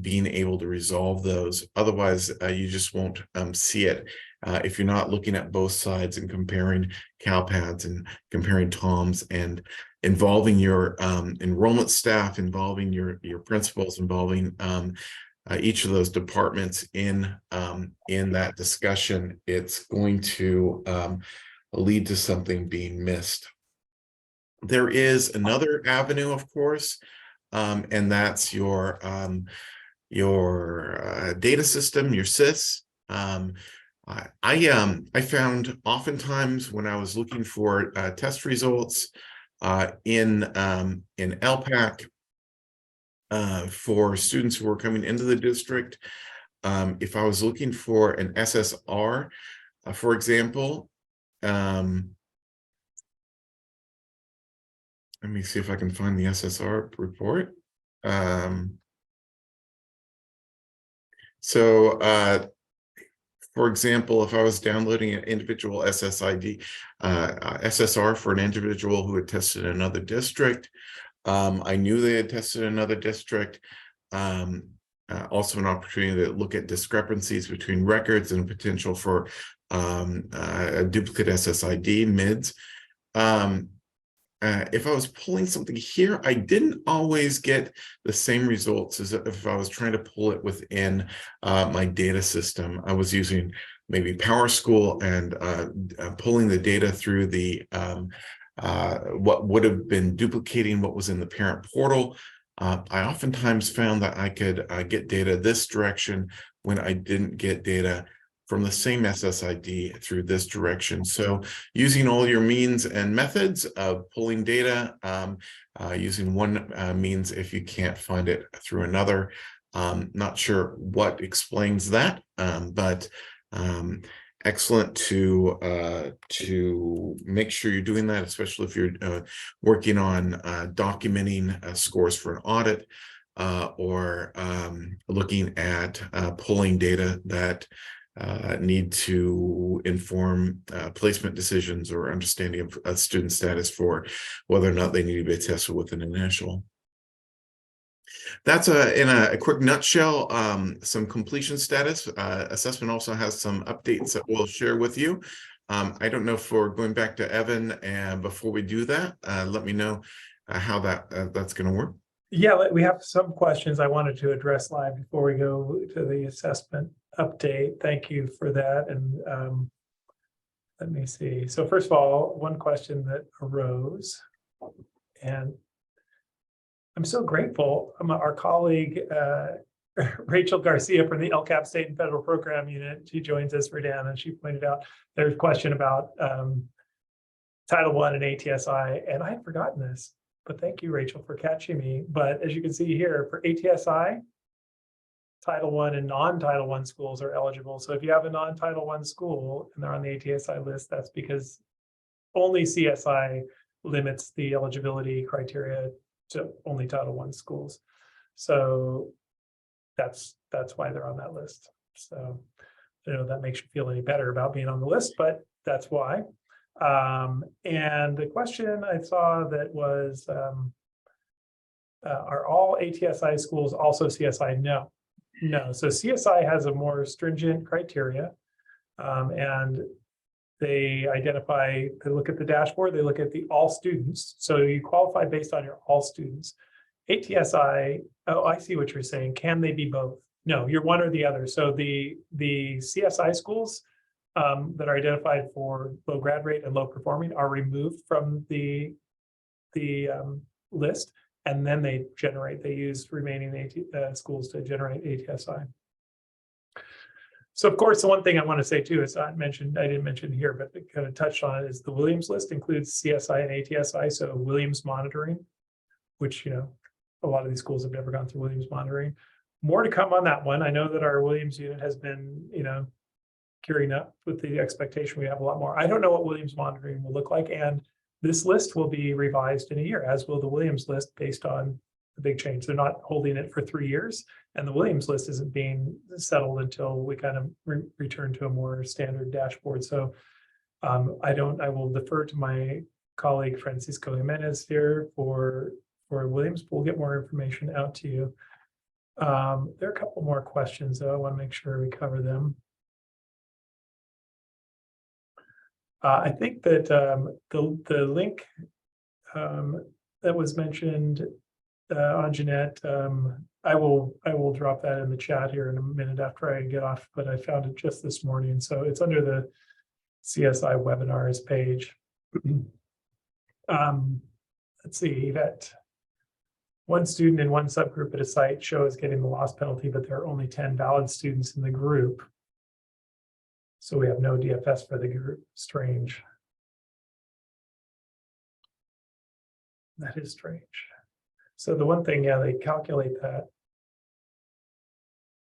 being able to resolve those. Otherwise, you just won't see it if you're not looking at both sides and comparing CalPads and comparing TOMS and involving your enrollment staff, involving your principals, involving each of those departments in that discussion. It's going to lead to something being missed. There is another avenue, of course, and that's your data system, your SIS. I found oftentimes when I was looking for test results in LPAC for students who were coming into the district, if I was looking for an SSR, for example, let me see if I can find the SSR report. For example, if I was downloading an individual SSR for an individual who had tested another district, I knew they had tested another district. Also an opportunity to look at discrepancies between records and potential for a duplicate SSID MIDS. If I was pulling something here, I didn't always get the same results as if I was trying to pull it within my data system. I was using maybe PowerSchool and pulling the data through the what would have been duplicating what was in the parent portal. I oftentimes found that I could get data this direction when I didn't get data from the same SSID through this direction. So using all your means and methods of pulling data, using one means if you can't find it through another. Not sure what explains that, but excellent to make sure you're doing that, especially if you're working on documenting scores for an audit or looking at pulling data that need to inform placement decisions or understanding of student status for whether or not they need to be tested with an initial. That's in a quick nutshell, some completion status. Assessment also has some updates that we'll share with you. I don't know if we're going back to Evan, and before we do that, let me know how that's going to work. Yeah, we have some questions I wanted to address live before we go to the assessment update. Thank you for that. And let me see. So first of all, one question that arose, and I'm so grateful. Our colleague, Rachel Garcia from the LCAP State and Federal Program Unit, she joins us for DAAN, and she pointed out there's a question about Title I and ATSI, and I had forgotten this. But thank you, Rachel, for catching me. But as you can see here, for ATSI, Title I and non-Title I schools are eligible. So if you have a non-Title I school and they're on the ATSI list, that's because only CSI limits the eligibility criteria to only Title I schools. So that's why they're on that list. So I don't know if that makes you feel any better about being on the list, but that's why. And the question I saw that was Are all ATSI schools also CSI? No, no. So CSI has a more stringent criteria. And they identify, they look at the dashboard, they look at the all students. So you qualify based on your all students. ATSI, oh, I see what you're saying. Can they be both? No, you're one or the other. So the CSI schools that are identified for low grad rate and low performing are removed from the list, and then they use remaining schools to generate ATSI. So of course, the one thing I want to say too is I didn't mention here, but it kind of touched on it, is the Williams list includes CSI and ATSI. So Williams monitoring, which, you know, a lot of these schools have never gone through Williams monitoring. More to come on that one. I know that our Williams unit has been, you know, gearing up with the expectation we have a lot more. I don't know what Williams monitoring will look like. And this list will be revised in a year, as will the Williams list, based on the big change. They're not holding it for 3 years. And the Williams list isn't being settled until we kind of return to a more standard dashboard. So I will defer to my colleague Francisco Jimenez here for Williams. We'll get more information out to you. There are a couple more questions, though. I want to make sure we cover them. I think that the link that was mentioned on Jeanette, I will drop that in the chat here in a minute after I get off, but I found it just this morning. So it's under the CSI webinars page. Let's see, that one student in one subgroup at a site shows getting the loss penalty, but there are only 10 valid students in the group. So we have no DFS for the group. Strange. That is strange. So the one thing, yeah, they calculate that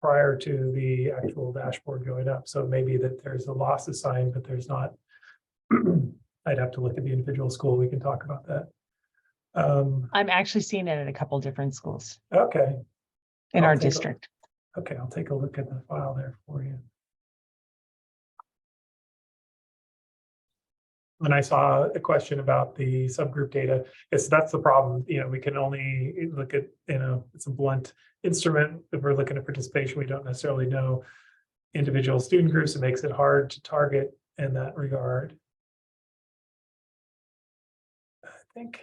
prior to the actual dashboard going up. So maybe that there's a loss assigned, but there's not. I'd have to look at the individual school. We can talk about that. I'm actually seeing it at a couple different schools Okay. in I'll our take district. Okay, I'll take a look at the file there for you. And I saw a question about the subgroup data. That's the problem. You know, we can only look at, you know, it's a blunt instrument. If we're looking at participation, we don't necessarily know individual student groups. It makes it hard to target in that regard. I think.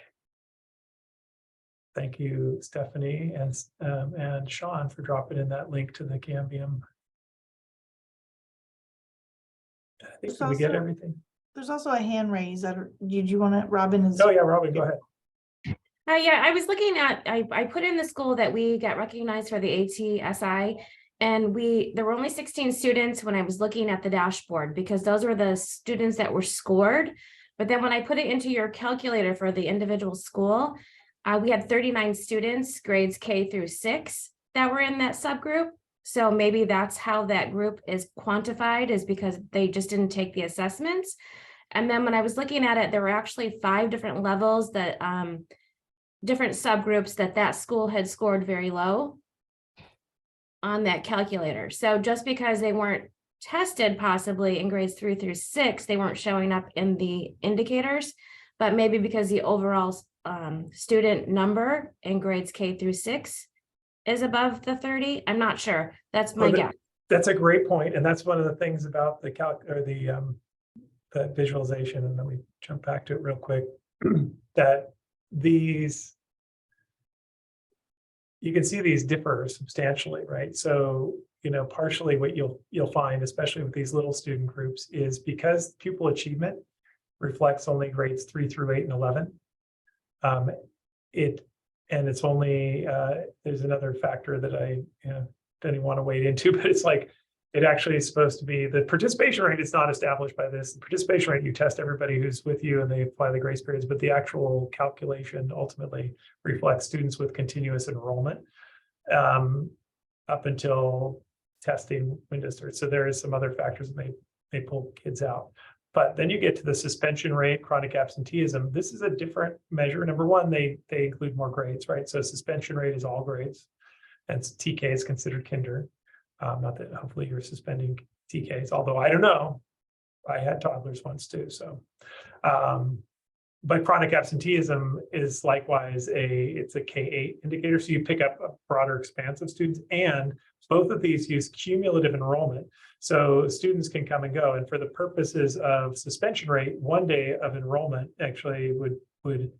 Thank you, Stephanie and Sean, for dropping in that link to the Cambium. I think, did we get everything? There's also a hand raise. Did you want to, Robin? Oh yeah, Robin, go ahead. Yeah, I was looking at, I put in the school that we got recognized for the ATSI, and there were only 16 students when I was looking at the dashboard, because those were the students that were scored. But then when I put it into your calculator for the individual school, we had 39 students, grades K through 6, that were in that subgroup. So maybe that's how that group is quantified, is because they just didn't take the assessments. And then when I was looking at it, there were actually 5 different levels that different subgroups that school had scored very low on that calculator. So just because they weren't tested possibly in grades 3 through 6, they weren't showing up in the indicators, but maybe because the overall student number in grades K through 6 is above the 30. I'm not sure. That's my guess. That's a great point, and that's one of the things about the the visualization. And then we jump back to it real quick. That these, you can see these differ substantially, right? So, you know, partially what you'll find, especially with these little student groups, is because pupil achievement reflects only grades 3 through 8 and 11. It's only there's another factor that I don't even want to wade into, but it's like, it actually is supposed to be, the participation rate is not established by this. The participation rate, you test everybody who's with you and they apply the grace periods, but the actual calculation ultimately reflects students with continuous enrollment up until testing window starts. So there is some other factors that may pull kids out. But then you get to the suspension rate, chronic absenteeism. This is a different measure. Number one, they include more grades, right? So suspension rate is all grades, and TK is considered kinder. Not that hopefully you're suspending TKs, although I don't know. I had toddlers once too. So But chronic absenteeism is likewise it's a K-8 indicator. So you pick up a broader expanse of students, and both of these use cumulative enrollment. So students can come and go. And for the purposes of suspension rate, 1 day of enrollment actually would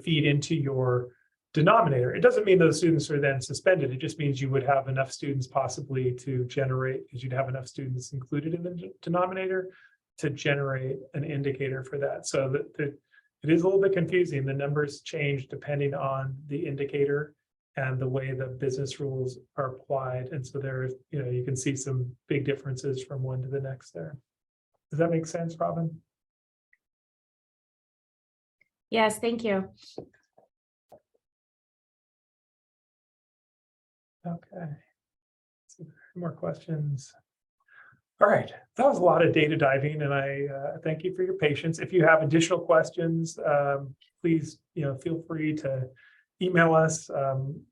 feed into your denominator. It doesn't mean those students are then suspended. It just means you would have enough students possibly to generate, because you'd have enough students included in the denominator to generate an indicator for that. So that it is a little bit confusing. The numbers change depending on the indicator and the way the business rules are applied. And so there's, you can see some big differences from one to the next there. Does that make sense, Robin? Yes, thank you. Okay. So more questions. All right, that was a lot of data diving, and I thank you for your patience. If you have additional questions, please, feel free to email us.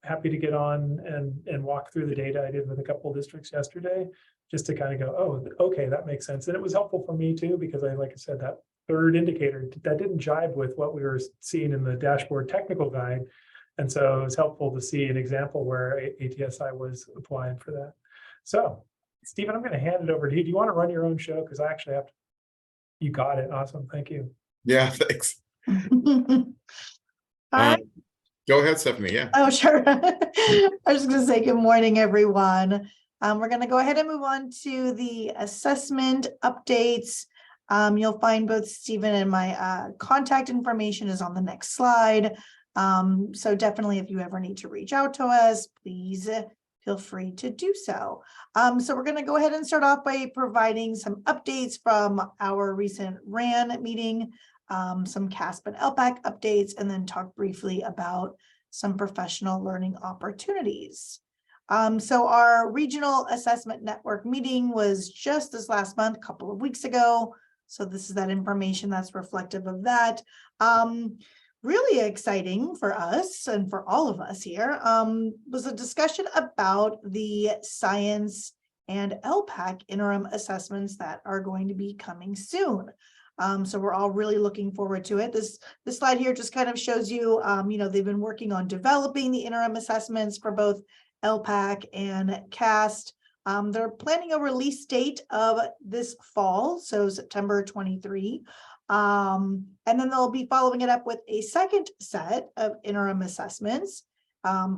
Happy to get on and walk through the data I did with a couple of districts yesterday, just to kind of go, oh, okay, that makes sense. And it was helpful for me too, because like I said, that third indicator that didn't jibe with what we were seeing in the dashboard technical guide. And so it was helpful to see an example where ATSI was applied for that. So Stephen, I'm going to hand it over to you. Do you want to run your own show? Because I actually have to. You got it. Awesome. Thank you. Yeah, thanks. All right. Go ahead, Stephanie. Yeah. Oh, sure. I was just going to say good morning, everyone. We're going to go ahead and move on to the assessment updates. You'll find both Stephen and my contact information is on the next slide. So definitely, if you ever need to reach out to us, please feel free to do so. So we're going to go ahead and start off by providing some updates from our recent RAN meeting, some CASP and LPAC updates, and then talk briefly about some professional learning opportunities. So our regional assessment network meeting was just this last month, a couple of weeks ago. So this is that information that's reflective of that. Really exciting for us and for all of us here was a discussion about the science and LPAC interim assessments that are going to be coming soon. So we're all really looking forward to it. This slide here just kind of shows you, they've been working on developing the interim assessments for both LPAC and CAST. They're planning a release date of this fall, so September 23. And then they'll be following it up with a second set of interim assessments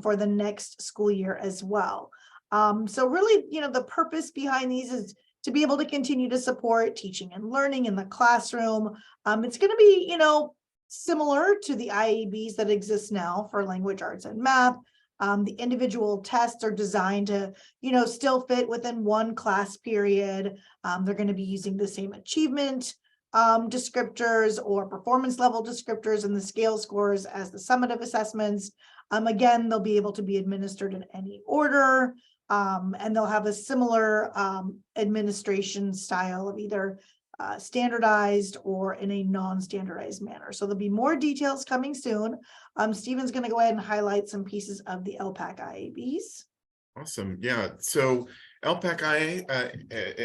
for the next school year as well. So really, the purpose behind these is to be able to continue to support teaching and learning in the classroom. It's going to be, similar to the IABs that exist now for language arts and math. The individual tests are designed to, still fit within one class period. They're going to be using the same achievement descriptors or performance level descriptors and the scale scores as the summative assessments. Again, they'll be able to be administered in any order, and they'll have a similar administration style of either standardized or in a non-standardized manner. So there'll be more details coming soon. Stephen's going to go ahead and highlight some pieces of the LPAC IABs. Awesome. Yeah. So LPAC IA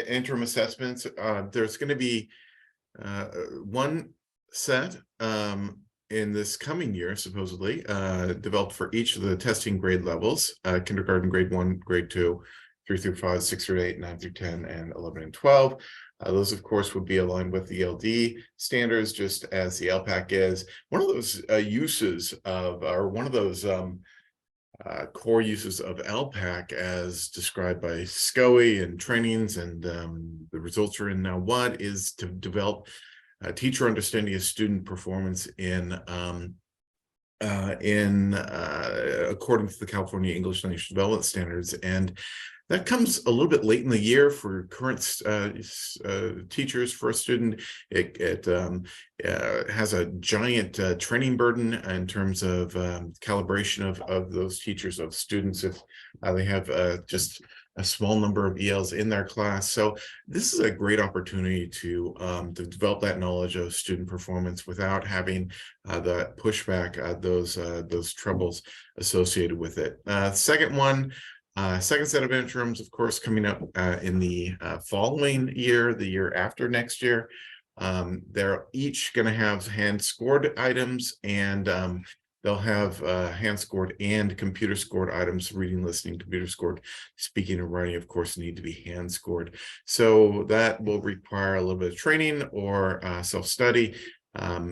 interim assessments, there's going to be one set in this coming year, supposedly, developed for each of the testing grade levels, kindergarten, grade 1, grade 2, 3 through 5, 6 through 8, 9 through 10, and 11 and 12. Those, of course, would be aligned with the ELD standards, just as the LPAC is. One of those uses of, or one of those core uses of LPAC as described by SCOE and trainings, and the results are in now what, is to develop teacher understanding of student performance in according to the California English Language Development Standards. And that comes a little bit late in the year for current teachers. For a student, it has a giant training burden in terms of calibration of those teachers, of students, if they have just a small number of ELs in their class. So this is a great opportunity to develop that knowledge of student performance without having the pushback, those troubles associated with it. Second one. Second set of interims, of course, coming up in the following year, the year after next year. They're each going to have hand scored items, and they'll have hand scored and computer scored items. Reading, listening, computer scored. Speaking and writing, of course, need to be hand scored. So that will require a little bit of training or self-study.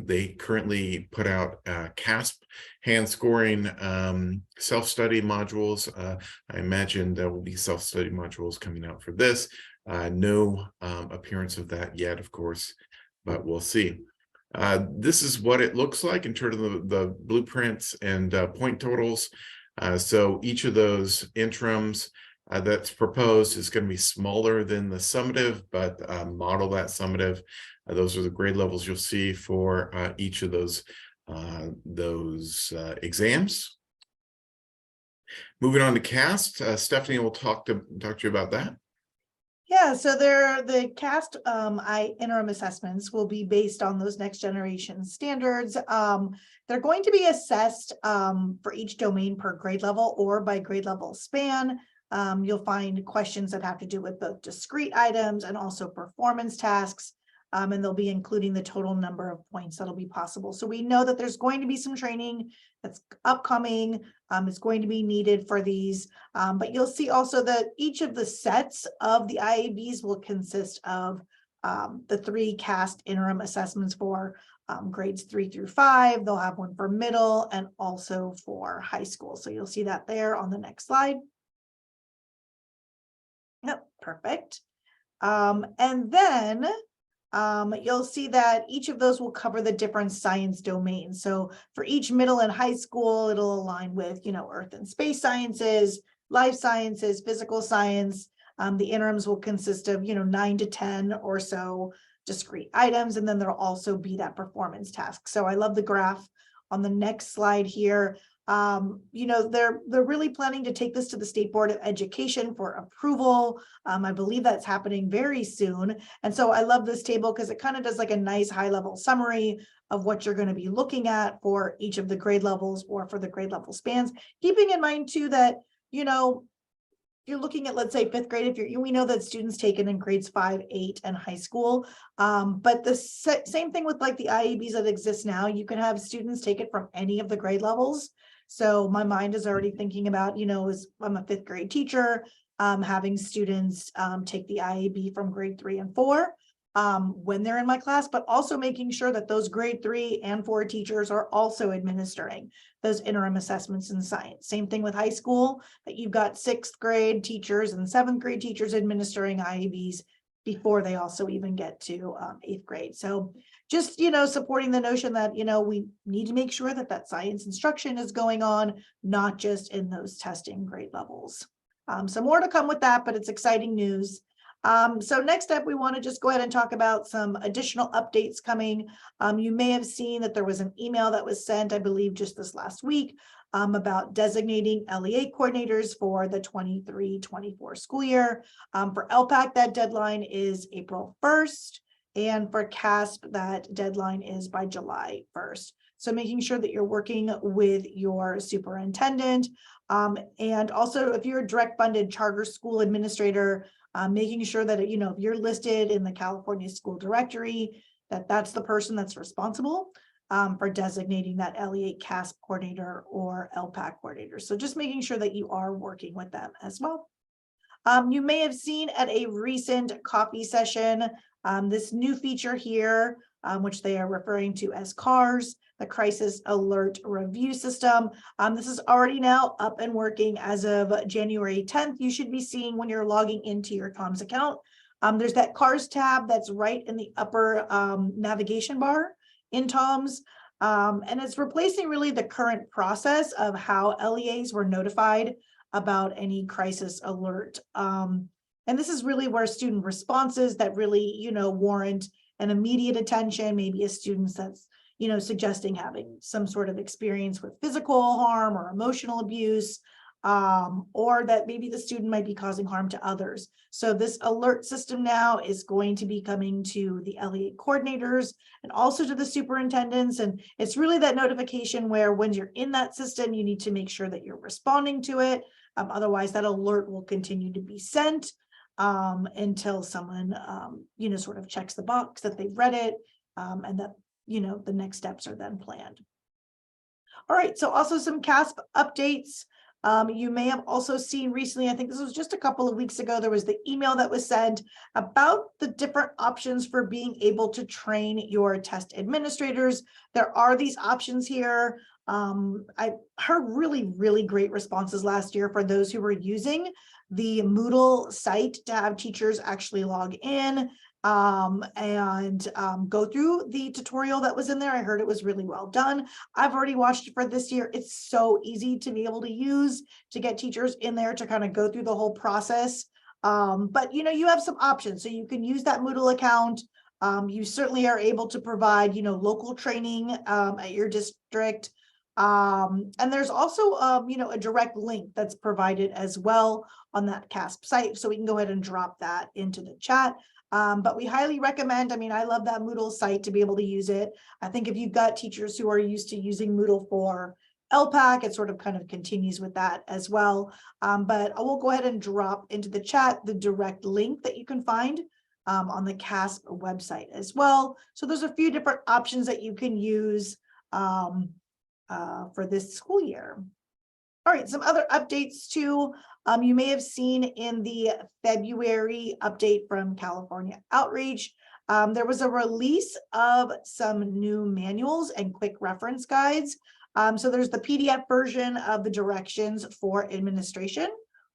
They currently put out CASP hand scoring self-study modules. I imagine there will be self-study modules coming out for this. No appearance of that yet, of course, but we'll see. This is what it looks like in terms of the blueprints and point totals. So each of those interims that's proposed is going to be smaller than the summative, but model that summative. Those are the grade levels you'll see for each of those exams. Moving on to CAST, Stephanie will talk to you about that. Yeah, so the CAST interim assessments will be based on those next generation standards. They're going to be assessed for each domain per grade level or by grade level span. You'll find questions that have to do with both discrete items and also performance tasks. And they'll be including the total number of points that'll be possible. So we know that there's going to be some training that's upcoming. It's going to be needed for these, but you'll see also that each of the sets of the IABs will consist of the 3 CAST interim assessments for grades 3 through 5. They'll have one for middle and also for high school. So you'll see that there on the next slide. Yep, perfect. And then you'll see that each of those will cover the different science domains. So for each middle and high school, it'll align with, earth and space sciences, life sciences, physical science. The interims will consist of, 9 to 10 or so discrete items. And then there'll also be that performance task. So I love the graph on the next slide here. They're really planning to take this to the State Board of Education for approval. I believe that's happening very soon. And so I love this table because it kind of does like a nice high level summary of what you're going to be looking at for each of the grade levels or for the grade level spans. Keeping in mind too that, you're looking at, let's say, 5th grade, we know that students take it in grades 5, 8, and high school. But the same thing with like the IABs that exist now, you can have students take it from any of the grade levels. So my mind is already thinking about, as I'm a 5th grade teacher, having students take the IAB from grade 3 and 4 when they're in my class, but also making sure that those grade 3 and 4 teachers are also administering those interim assessments in science. Same thing with high school, that you've got 6th grade teachers and 7th grade teachers administering IABs before they also even get to 8th grade. So just, supporting the notion that, we need to make sure that that science instruction is going on, not just in those testing grade levels. So more to come with that, but it's exciting news. So next up, we want to just go ahead and talk about some additional updates coming. You may have seen that there was an email that was sent, I believe, just this last week about designating LEA coordinators for the 23-24 school year. For LPAC, that deadline is April 1st. And for CASP, that deadline is by July 1st. So making sure that you're working with your superintendent. And also, if you're a direct funded charter school administrator, making sure that, if you're listed in the California School Directory, that's the person that's responsible for designating that LEA CASP coordinator or LPAC coordinator. So just making sure that you are working with them as well. You may have seen at a recent coffee session, this new feature here, which they are referring to as CARS, the Crisis Alert Review System. This is already now up and working as of January 10th. You should be seeing when you're logging into your comms account. There's that CARS tab that's right in the upper navigation bar in TOMS. And it's replacing really the current process of how LEAs were notified about any crisis alert. And this is really where student responses that really, warrant an immediate attention, maybe a student that's, suggesting having some sort of experience with physical harm or emotional abuse, or that maybe the student might be causing harm to others. So this alert system now is going to be coming to the LEA coordinators and also to the superintendents. And it's really that notification where when you're in that system, you need to make sure that you're responding to it. Otherwise, that alert will continue to be sent. until someone, sort of checks the box that they've read it, and that, the next steps are then planned. All right, so also some CASP updates. You may have also seen recently, I think this was just a couple of weeks ago, there was the email that was sent about the different options for being able to train your test administrators. There are these options here. I heard really great responses last year for those who were using the Moodle site to have teachers actually log in and go through the tutorial that was in there. I heard it was really well done. I've already watched it for this year. It's so easy to be able to use to get teachers in there to kind of go through the whole process. But you have some options. So you can use that Moodle account. You certainly are able to provide, local training at your district. And there's also, a direct link that's provided as well on that CASP site. So we can go ahead and drop that into the chat. But we highly recommend, I love that Moodle site to be able to use it. I think if you've got teachers who are used to using Moodle for LPAC, it sort of kind of continues with that as well. But I will go ahead and drop into the chat the direct link that you can find on the CASP website as well. So there's a few different options that you can use for this school year. All right, some other updates too. You may have seen in the February update from California Outreach, there was a release of some new manuals and quick reference guides. So there's the PDF version of the directions for administration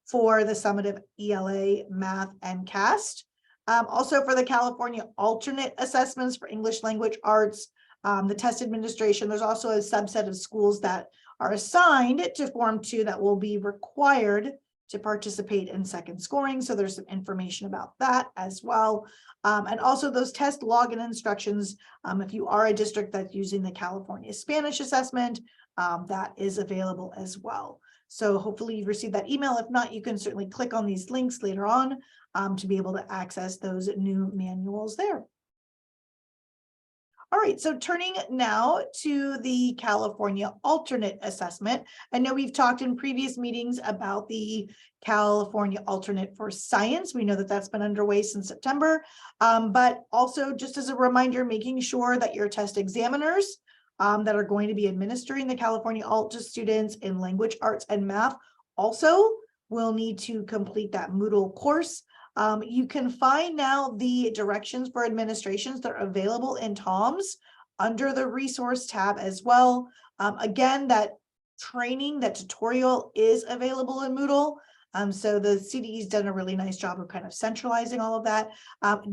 for the summative ELA, math, and CAST. Also for the California alternate assessments for English language arts, the test administration, there's also a subset of schools that are assigned to Form 2 that will be required to participate in second scoring. So there's some information about that as well. And also those test login instructions, if you are a district that's using the California Spanish assessment, that is available as well. So hopefully you've received that email. If not, you can certainly click on these links later on to be able to access those new manuals there. All right, so turning now to the California alternate assessment. I know we've talked in previous meetings about the California alternate for science. We know that that's been underway since September, but also just as a reminder, making sure that your test examiners that are going to be administering the California alt to students in language arts and math also will need to complete that Moodle course. You can find now the directions for administrations that are available in TOMS under the resource tab as well. Again, that training, that tutorial is available in Moodle. So the CDE's done a really nice job of kind of centralizing all of that.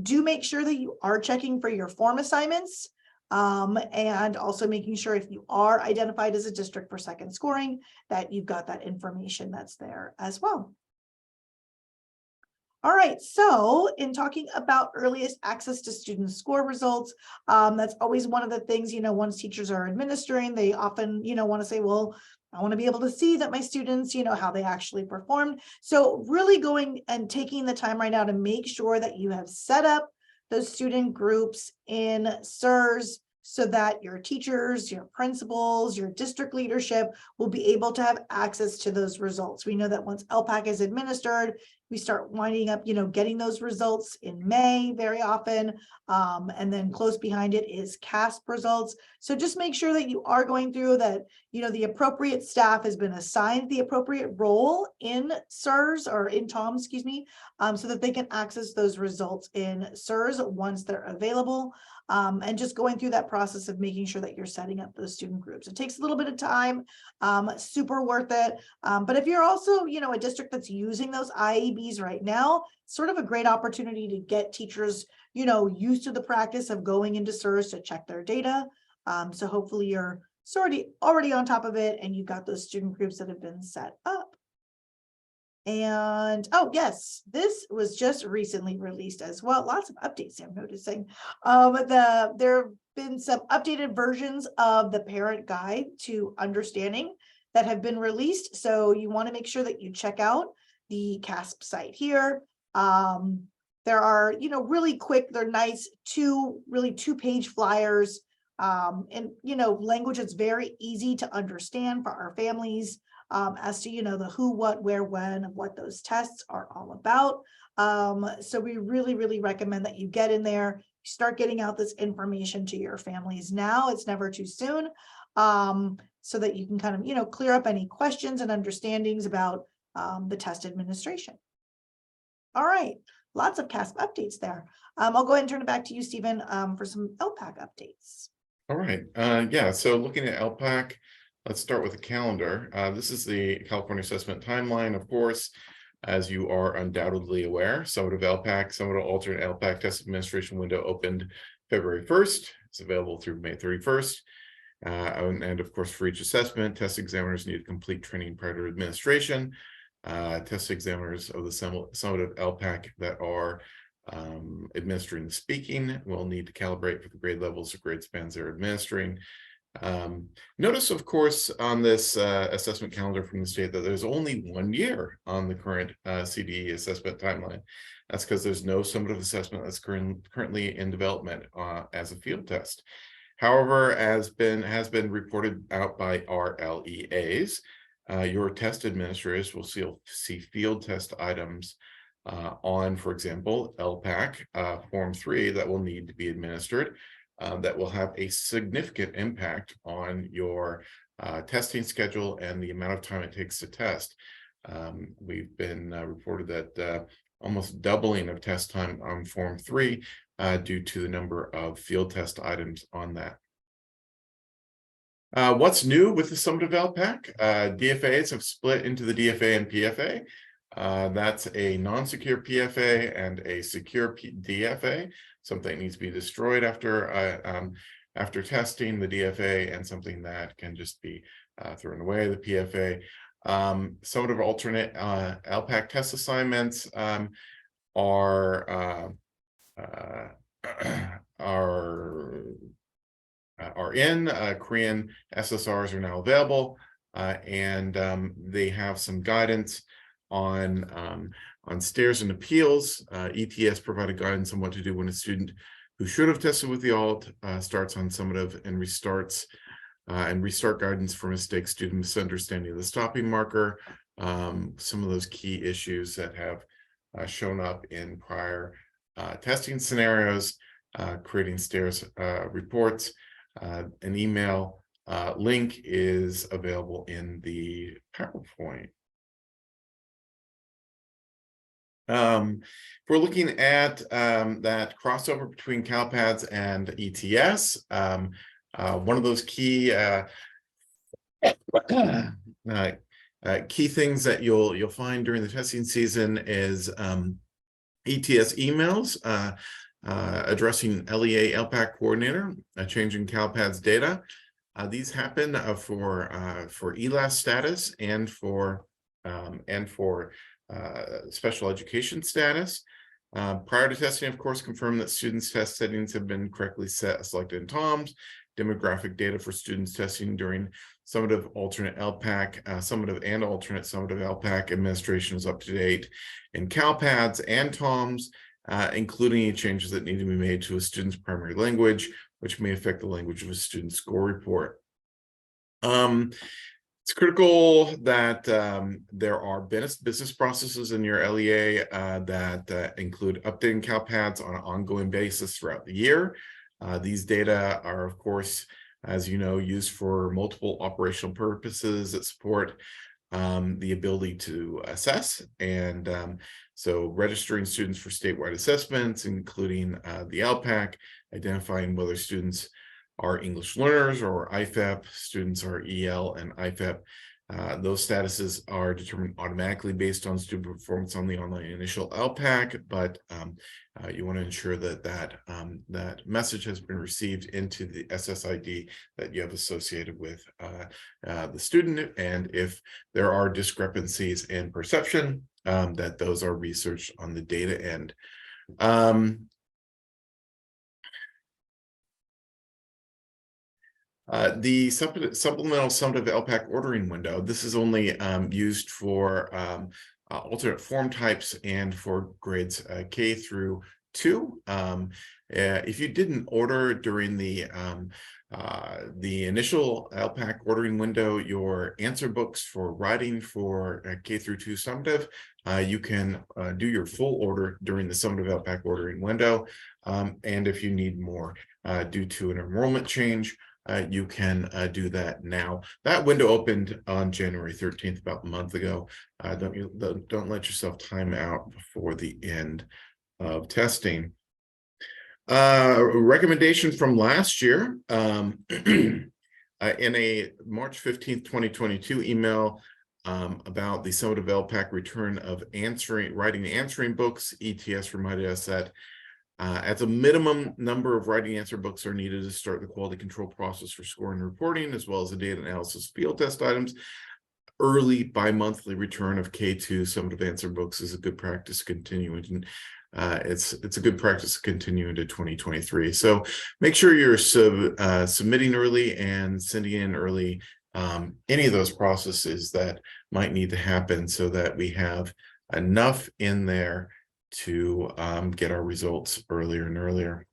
Do make sure that you are checking for your form assignments and also making sure if you are identified as a district for second scoring, that you've got that information that's there as well. All right, so in talking about earliest access to student score results, that's always one of the things, once teachers are administering, they often, want to say, well, I want to be able to see that my students, how they actually performed. So really going and taking the time right now to make sure that you have set up those student groups in SIRS so that your teachers, your principals, your district leadership will be able to have access to those results. We know that once LPAC is administered, we start winding up, getting those results in May very often. And then close behind it is CASP results. So just make sure that you are going through that, the appropriate staff has been assigned the appropriate role in SIRS or in TOMS, excuse me, so that they can access those results in SIRS once they're available. And just going through that process of making sure that you're setting up those student groups. It takes a little bit of time, super worth it. But if you're also, a district that's using those IEBs right now, sort of a great opportunity to get teachers, used to the practice of going into SIRS to check their data. So hopefully you're already on top of it and you've got those student groups that have been set up. And oh yes, this was just recently released as well. Lots of updates I'm noticing. There have been some updated versions of the parent guide to understanding that have been released. So you want to make sure that you check out the CASP site here. There are, really quick, they're nice, two-page flyers in, language that's very easy to understand for our families. as to, the who, what, where, when of what those tests are all about. So we really, really recommend that you get in there, start getting out this information to your families now. It's never too soon. So that you can kind of, clear up any questions and understandings about the test administration. All right, lots of CASP updates there. I'll go ahead and turn it back to you, Stephen, for some LPAC updates. All right, yeah, so looking at LPAC, let's start with the calendar. This is the California Assessment Timeline, of course, as you are undoubtedly aware. Summative LPAC, Summative Alternate LPAC Test Administration window opened February 1st. It's available through May 31st. And of course, for each assessment, test examiners need to complete training prior to administration. Test examiners of the summative LPAC that are administering the speaking will need to calibrate for the grade levels or grade spans they're administering. Notice, of course, on this assessment calendar from the state that there's only 1 year on the current CDE assessment timeline. That's because there's no summative assessment that's currently in development as a field test. However, as has been reported out by RLEAs, your test administrators will see field test items on, for example, LPAC Form 3 that will need to be administered. That will have a significant impact on your testing schedule and the amount of time it takes to test. We've been reported that almost doubling of test time on Form 3 due to the number of field test items on that. What's new with the summative LPAC? DFAs have split into the DFA and PFA. That's a non-secure PFA and a secure DFA. Something needs to be destroyed after testing, the DFA, and something that can just be thrown away, the PFA. Summative alternate LPAC test assignments are in. Korean SSRs are now available, and they have some guidance on stairs and appeals. ETS provided guidance on what to do when a student who should have tested with the alt starts on summative and restarts, and restart guidance for mistakes due to misunderstanding of the stopping marker. Some of those key issues that have shown up in prior testing scenarios, creating stairs reports. An email link is available in the PowerPoint. If we're looking at that crossover between CalPADS and ETS, one of those key key things that you'll find during the testing season is ETS emails addressing LEA LPAC coordinator, changing CalPADS data. These happen for ELAS status and for special education status. Prior to testing, of course, confirm that students' test settings have been correctly selected in TOMS. Demographic data for students testing during summative alternate LPAC, summative and alternate summative LPAC administration is up to date in CalPADS and TOMS, including any changes that need to be made to a student's primary language, which may affect the language of a student's score report. It's critical that there are business processes in your LEA that include updating CalPADS on an ongoing basis throughout the year. These data are, of course, as you know, used for multiple operational purposes that support the ability to assess. And so registering students for statewide assessments, including the LPAC, identifying whether students are English learners or IFEP, students are EL and IFEP. Those statuses are determined automatically based on student performance on the online initial LPAC, but you want to ensure that that message has been received into the SSID that you have associated with the student, and if there are discrepancies in perception, that those are researched on the data end. The supplemental summative LPAC ordering window, this is only used for alternate form types and for grades K through 2022. If you didn't order during the initial LPAC ordering window, your answer books for writing for K through 2 summative, you can do your full order during the summative LPAC ordering window. And if you need more due to an enrollment change, you can do that now. That window opened on January 13th, about a month ago. Don't let yourself time out before the end of testing. Recommendation from last year, in a March 15th, 2022 email about the summative LPAC return of writing answering books, ETS reminded us that as a minimum number of writing answer books are needed to start the quality control process for scoring and reporting, as well as the data analysis field test items. Early bi-monthly return of K2 summative answer books is a good practice continuing. It's a good practice to continue into 2023. So make sure you're submitting early and sending in early any of those processes that might need to happen so that we have enough in there to get our results earlier and earlier.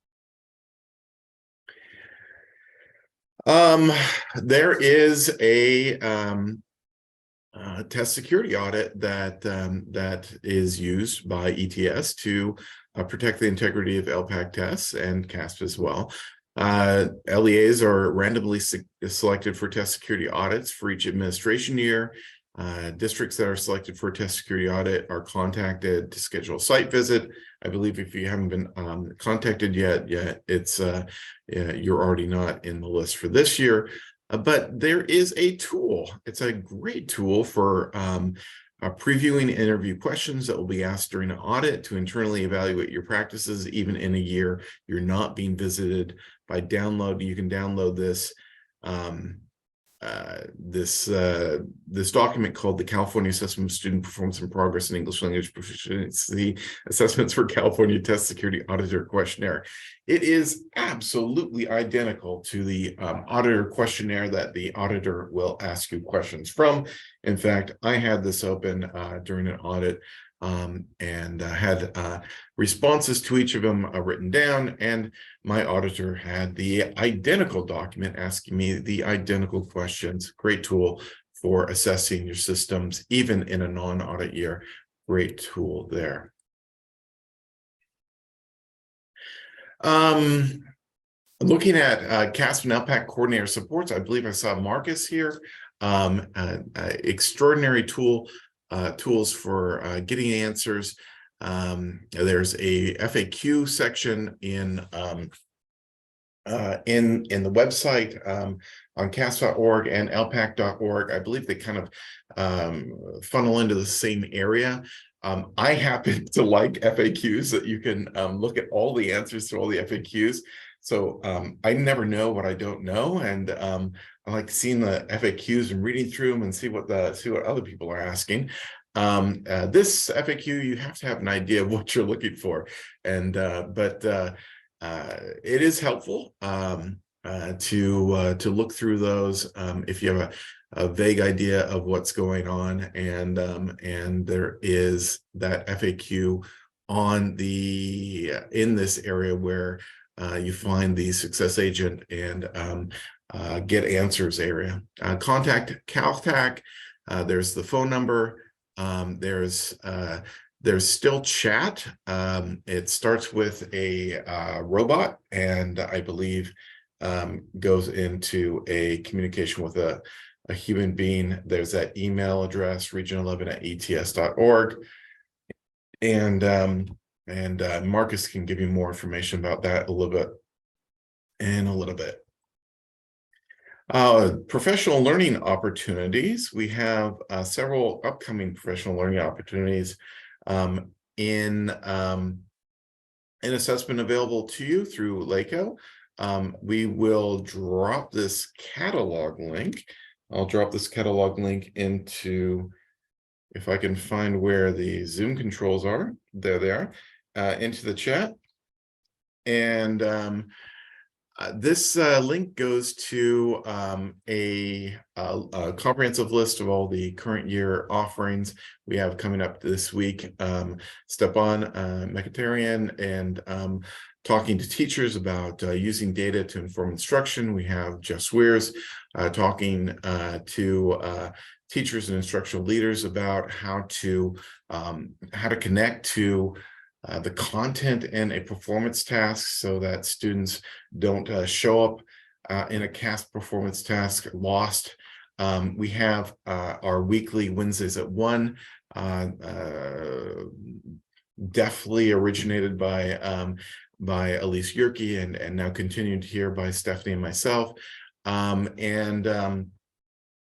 There is a test security audit that is used by ETS to protect the integrity of LPAC tests and CASP as well. LEAs are randomly selected for test security audits for each administration year. Districts that are selected for a test security audit are contacted to schedule a site visit. I believe if you haven't been contacted yet, it's you're already not in the list for this year. But there is a tool. It's a great tool for previewing interview questions that will be asked during an audit to internally evaluate your practices, even in a year you're not being visited. By download, you can download this this document called the California Assessment of Student Performance and Progress in English Language Proficiency Assessments for California Test Security Auditor Questionnaire. It is absolutely identical to the auditor questionnaire that the auditor will ask you questions from. In fact, I had this open during an audit and had responses to each of them written down, and my auditor had the identical document asking me the identical questions. Great tool for assessing your systems, even in a non-audit year. Great tool there. Looking at CASP and LPAC coordinator supports, I believe I saw Marcus here. Extraordinary tools for getting answers. There's a FAQ section in the website on CASP.org and LPAC.org. I believe they kind of funnel into the same area. I happen to like FAQs that you can look at all the answers to all the FAQs. So I never know what I don't know, and I like seeing the FAQs and reading through them and see what other people are asking. This FAQ, you have to have an idea of what you're looking for, and but it is helpful to look through those if you have a vague idea of what's going on, and there is that FAQ on in this area where you find the success agent and get answers area. Contact Caltech. There's the phone number. There's still chat. It starts with a robot, and I believe goes into a communication with a human being. There's that email address, region11@ets.org. And Marcus can give you more information about that a little bit. Professional learning opportunities. We have several upcoming professional learning opportunities in assessment available to you through LACO. We will drop this catalog link. I'll drop this catalog link into, if I can find where the Zoom controls are, there they are, into the chat. And This link goes to a comprehensive list of all the current year offerings we have coming up this week. Stepan Mekatarian and talking to teachers about using data to inform instruction. We have Jeff Swears talking to teachers and instructional leaders about how to connect to the content in a performance task so that students don't show up in a CAST performance task lost. We have our weekly Wednesdays at 1, definitely originated by Elise Yerke and now continued here by Stephanie and myself.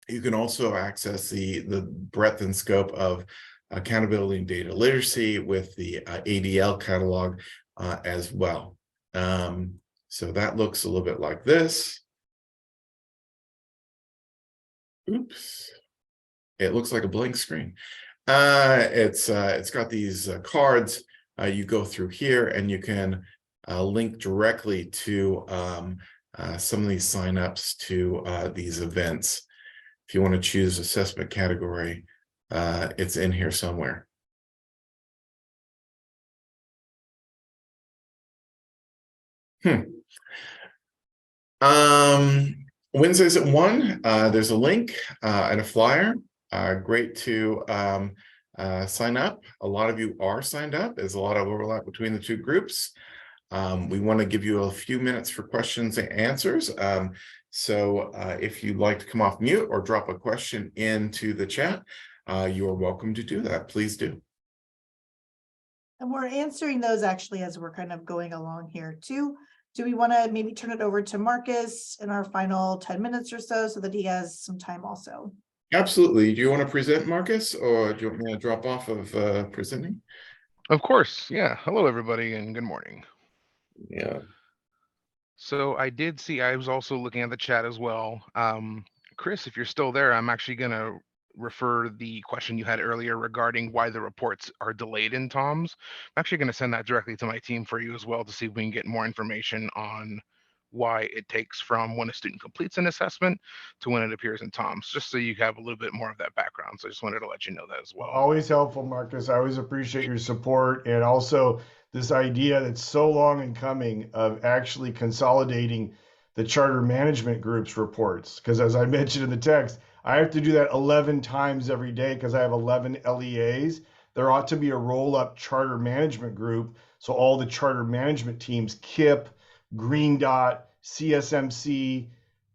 You can also access the breadth and scope of accountability and data literacy with the ADL catalog as well. So that looks a little bit like this. Oops. It looks like a blank screen. It's got these cards. You go through here and you can link directly to some of these signups to these events. If you want to choose assessment category, it's in here somewhere. Wednesdays at 1, there's a link and a flyer. Great to sign up. A lot of you are signed up. There's a lot of overlap between the two groups. We want to give you a few minutes for questions and answers. So if you'd like to come off mute or drop a question into the chat, you are welcome to do that. Please do. And we're answering those actually as we're kind of going along here too. Do we want to maybe turn it over to Marcus in our final 10 minutes or so that he has some time also? Absolutely. Do you want to present, Marcus, or do you want me to drop off of presenting? Of course. Yeah. Hello, everybody, and good morning. Yeah. So I did see, I was also looking at the chat as well. Chris, if you're still there, I'm actually going to refer the question you had earlier regarding why the reports are delayed in TOMS. I'm actually going to send that directly to my team for you as well to see if we can get more information on why it takes from when a student completes an assessment to when it appears in TOMS, just so you have a little bit more of that background. So I just wanted to let you know that as well. Always helpful, Marcus. I always appreciate your support, and also this idea that's so long in coming of actually consolidating the charter management group's reports. Because as I mentioned in the text, I have to do that 11 times every day because I have 11 LEAs. There ought to be a roll-up charter management group, so all the charter management teams, KIP, Green Dot, CSMC,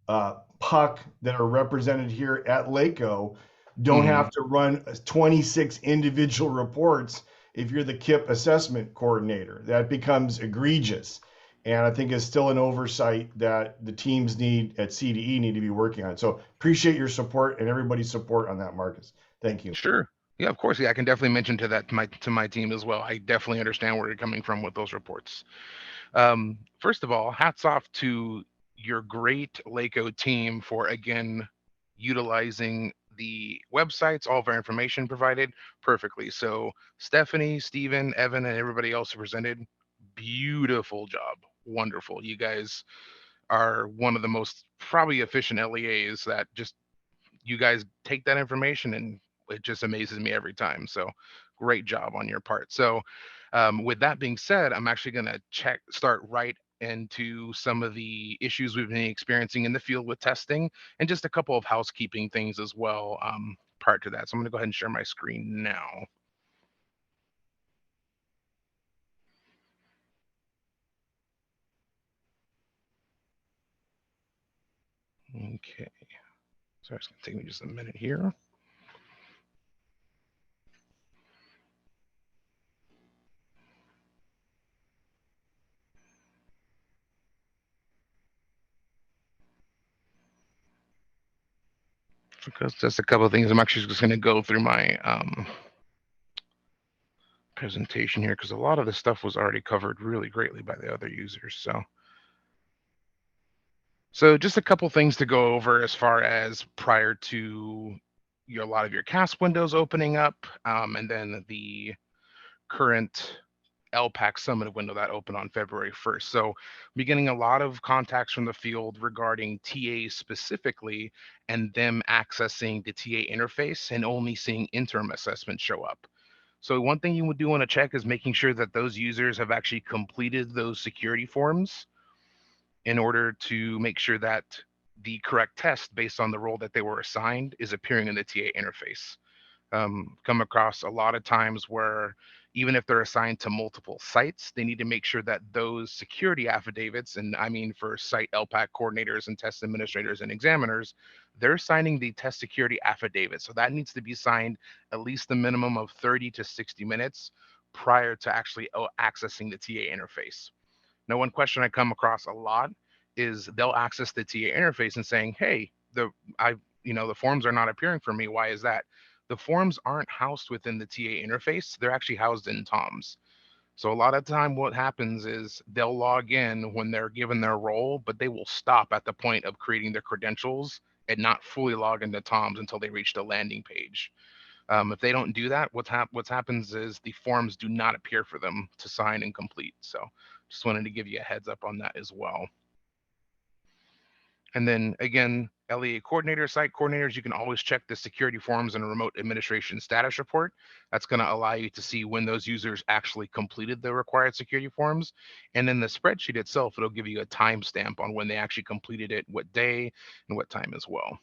PUC, that are represented here at LACO, don't have to run 26 individual reports if you're the KIP assessment coordinator. That becomes egregious. And I think it's still an oversight that the teams need at CDE need to be working on. So appreciate your support and everybody's support on that, Marcus. Thank you. Sure. Yeah, of course. Yeah, I can definitely mention to that to my team as well. I definitely understand where you're coming from with those reports. First of all, hats off to your great LACO team for, again, utilizing the websites, all of our information provided perfectly. So Stephanie, Stephen, Evan, and everybody else who presented, beautiful job. Wonderful. You guys are one of the most probably efficient LEAs that just, you guys take that information and it just amazes me every time. So great job on your part. So with that being said, I'm actually going to start right into some of the issues we've been experiencing in the field with testing and just a couple of housekeeping things as well prior to that. So I'm going to go ahead and share my screen now. Okay. So it's going to take me just a minute here. Because just a couple of things. I'm actually just going to go through my presentation here because a lot of the stuff was already covered really greatly by the other users. So just a couple things to go over as far as prior to a lot of your CAST windows opening up, and then the current LPAC summative window that opened on February 1st. So we're getting a lot of contacts from the field regarding TAs specifically and them accessing the TA interface and only seeing interim assessments show up. So one thing you would do want to check is making sure that those users have actually completed those security forms in order to make sure that the correct test based on the role that they were assigned is appearing in the TA interface. Come across a lot of times where even if they're assigned to multiple sites, they need to make sure that those security affidavits, and I mean for site LPAC coordinators and test administrators and examiners, they're signing the test security affidavit. So that needs to be signed at least the minimum of 30 to 60 minutes prior to actually accessing the TA interface. Now, one question I come across a lot is they'll access the TA interface and saying, hey, the forms are not appearing for me. Why is that? The forms aren't housed within the TA interface. They're actually housed in TOMS. So a lot of time what happens is they'll log in when they're given their role, but they will stop at the point of creating their credentials and not fully log into TOMS until they reach the landing page. If they don't do that, what happens is the forms do not appear for them to sign and complete. So just wanted to give you a heads up on that as well. And then again, LEA coordinator, site coordinators, you can always check the security forms and a remote administration status report. That's going to allow you to see when those users actually completed the required security forms. And in the spreadsheet itself, it'll give you a timestamp on when they actually completed it, what day and what time as well.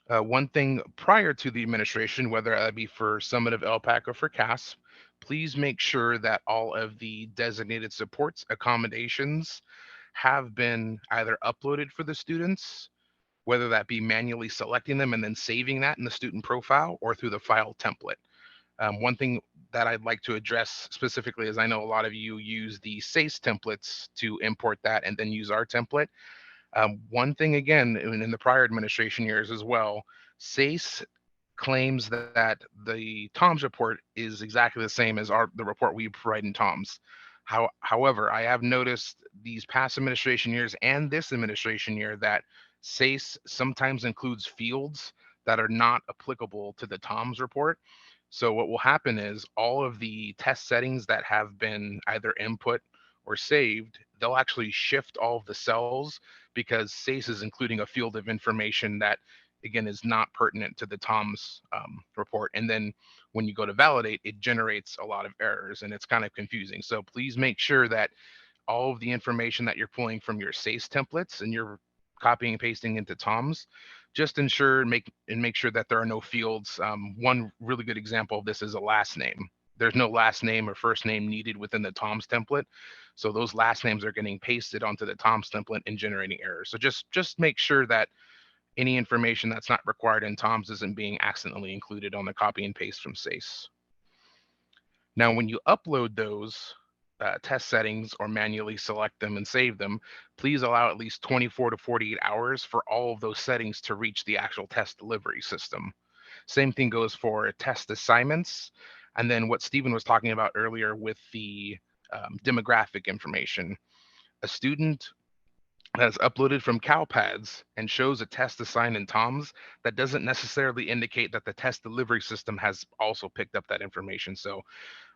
One thing prior to the administration, whether that be for summative LPAC or for CAS, please make sure that all of the designated supports accommodations have been either uploaded for the students, whether that be manually selecting them and then saving that in the student profile or through the file template. One thing that I'd like to address specifically is I know a lot of you use the SACE templates to import that and then use our template. One thing again, in the prior administration years as well, SACE claims that the TOMS report is exactly the same as the report we provide in TOMS. However, I have noticed these past administration years and this administration year that SACE sometimes includes fields that are not applicable to the TOMS report. So what will happen is all of the test settings that have been either input or saved, they'll actually shift all of the cells because SACE is including a field of information that, again, is not pertinent to the TOMS report. And then when you go to validate, it generates a lot of errors and it's kind of confusing. So please make sure that all of the information that you're pulling from your SACE templates and you're copying and pasting into TOMS, just ensure make sure that there are no fields. One really good example of this is a last name. There's no last name or first name needed within the TOMS template. So those last names are getting pasted onto the TOMS template and generating errors. So just make sure that any information that's not required in TOMS isn't being accidentally included on the copy and paste from SACE. Now, when you upload those test settings or manually select them and save them, please allow at least 24 to 48 hours for all of those settings to reach the actual test delivery system. Same thing goes for test assignments. And then what Stephen was talking about earlier with the demographic information. A student that is uploaded from CalPads and shows a test assigned in TOMS, that doesn't necessarily indicate that the test delivery system has also picked up that information. So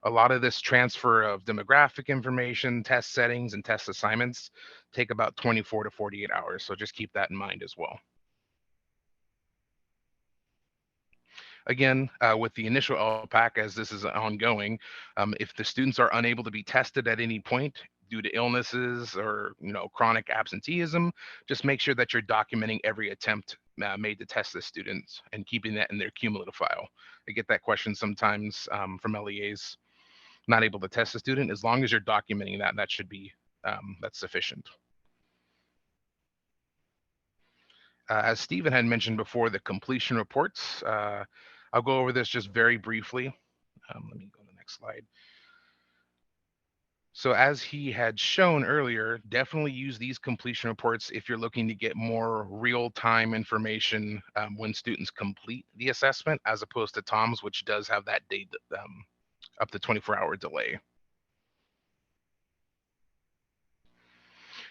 a lot of this transfer of demographic information, test settings, and test assignments take about 24 to 48 hours. So just keep that in mind as well. Again, with the initial LPAC, as this is ongoing, if the students are unable to be tested at any point due to illnesses or chronic absenteeism, just make sure that you're documenting every attempt made to test the students and keeping that in their cumulative file. I get that question sometimes from LEAs, not able to test the student. As long as you're documenting that, that should be that's sufficient. As Stephen had mentioned before, the completion reports, I'll go over this just very briefly. Let me go to the next slide. So as he had shown earlier, definitely use these completion reports if you're looking to get more real-time information when students complete the assessment, as opposed to TOMS, which does have that date up to 24-hour delay.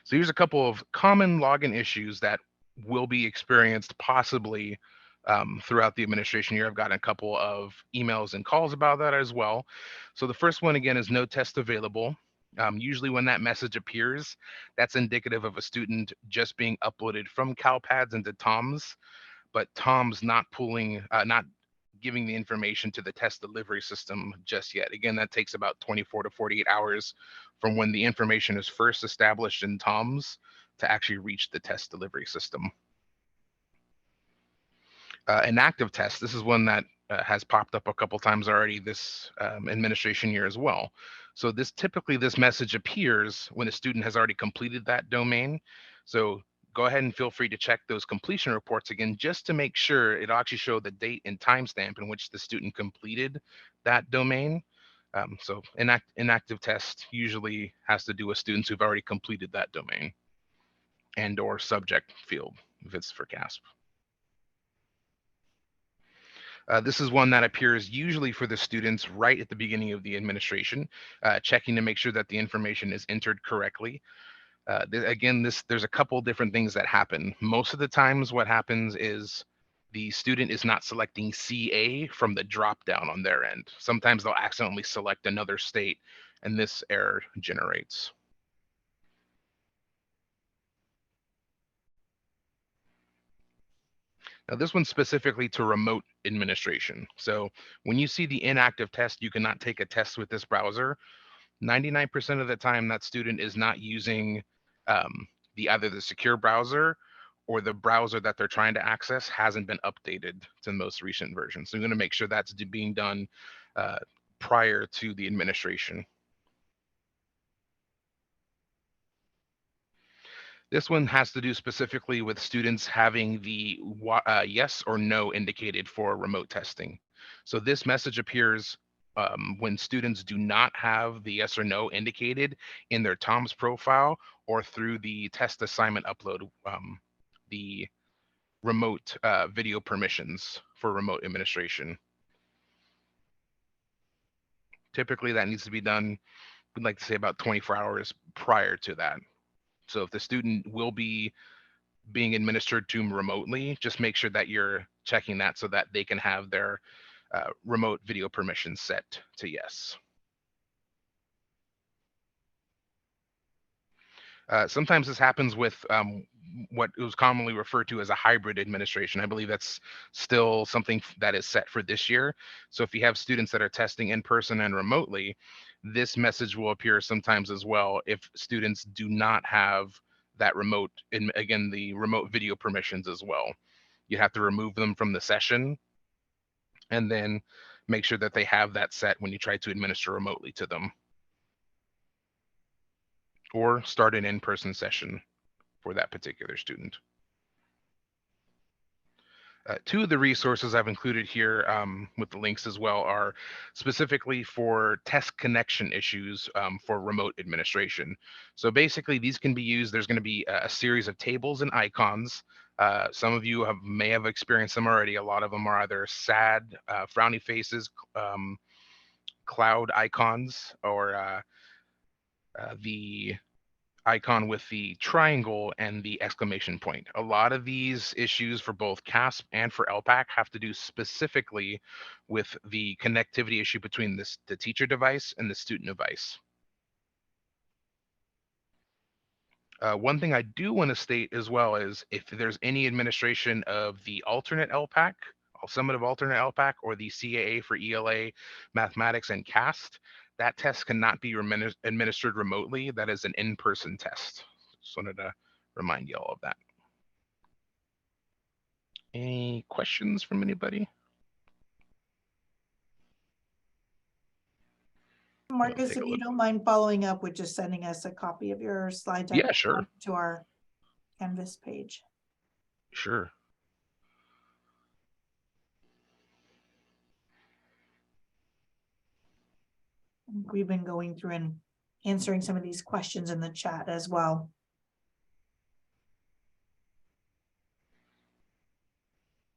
So here's a couple of common login issues that will be experienced possibly throughout the administration year. I've gotten a couple of emails and calls about that as well. So the first one again is no test available. Usually when that message appears, that's indicative of a student just being uploaded from CalPads into TOMS, but TOMS not not giving the information to the test delivery system just yet. Again, that takes about 24 to 48 hours from when the information is first established in TOMS to actually reach the test delivery system. An active test, this is one that has popped up a couple times already this administration year as well. So typically this message appears when a student has already completed that domain. So go ahead and feel free to check those completion reports again, just to make sure it'll actually show the date and timestamp in which the student completed that domain. So inactive test usually has to do with students who've already completed that domain and or subject field if it's for CASP. This is one that appears usually for the students right at the beginning of the administration, checking to make sure that the information is entered correctly. There's a couple different things that happen. Most of the times what happens is the student is not selecting CA from the drop down on their end. Sometimes they'll accidentally select another state and this error generates. Now this one's specifically to remote administration. So when you see the inactive test, you cannot take a test with this browser. 99% of the time that student is not using either the secure browser or the browser that they're trying to access hasn't been updated to the most recent version. So I'm going to make sure that's being done prior to the administration. This one has to do specifically with students having the yes or no indicated for remote testing. So this message appears when students do not have the yes or no indicated in their TOMS profile or through the test assignment upload, the remote video permissions for remote administration. Typically that needs to be done, we'd like to say about 24 hours prior to that. So if the student will be being administered to remotely, just make sure that you're checking that so that they can have their remote video permissions set to yes. Sometimes this happens with what was commonly referred to as a hybrid administration. I believe that's still something that is set for this year. So if you have students that are testing in person and remotely, this message will appear sometimes as well if students do not have that remote, and again, the remote video permissions as well. You have to remove them from the session and then make sure that they have that set when you try to administer remotely to them. Or start an in-person session for that particular student. Two of the resources I've included here with the links as well are specifically for test connection issues for remote administration. So basically these can be used, there's going to be a series of tables and icons. Some of you may have experienced them already. A lot of them are either sad, frowny faces, cloud icons, or the icon with the triangle and the exclamation point. A lot of these issues for both CASP and for LPAC have to do specifically with the connectivity issue between the teacher device and the student device. One thing I do want to state as well is if there's any administration of the alternate LPAC, summative alternate LPAC, or the CAA for ELA, mathematics, and CAST, that test cannot be administered remotely. That is an in-person test. Just wanted to remind you all of that. Any questions from anybody? Marcus, if you don't mind following up with just sending us a copy of your slide deck. Yeah, sure. To our Canvas page. Sure. We've been going through and answering some of these questions in the chat as well.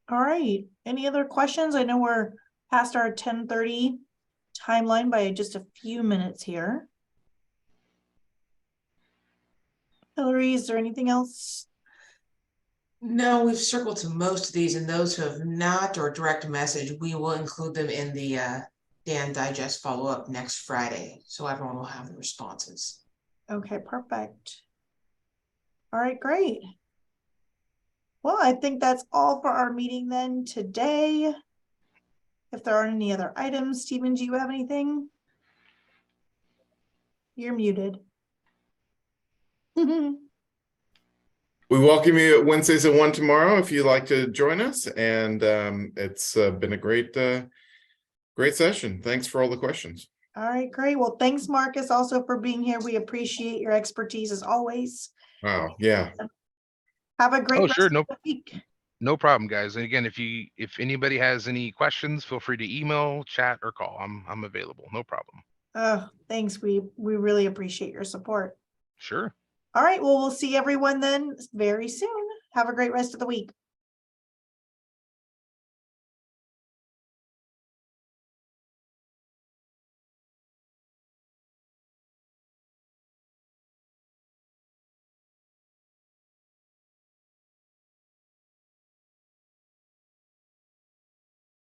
All right, any other questions? I know we're past our 10:30 timeline by just a few minutes here. Hillary, is there anything else No, we've circled to most of these, and those who have not or direct message, we will include them in the DAAN Digest follow-up next Friday, so everyone will have the responses. Okay, perfect. All right, great. Well, I think that's all for our meeting then today. If there aren't any other items, Stephen, do you have anything? You're muted. We welcome you at Wednesdays at 1 tomorrow if you'd like to join us. And it's been a great session. Thanks for all the questions. All right, great. Well, thanks, Marcus, also for being here. We appreciate your expertise as always. Wow. Yeah. Have a great Oh, rest sure. of the week. No problem, guys. And again, if anybody has any questions, feel free to email, chat, or call. I'm available. No problem. Oh, thanks. We really appreciate your support. Sure. All right. Well, we'll see everyone then very soon. Have a great rest of the week.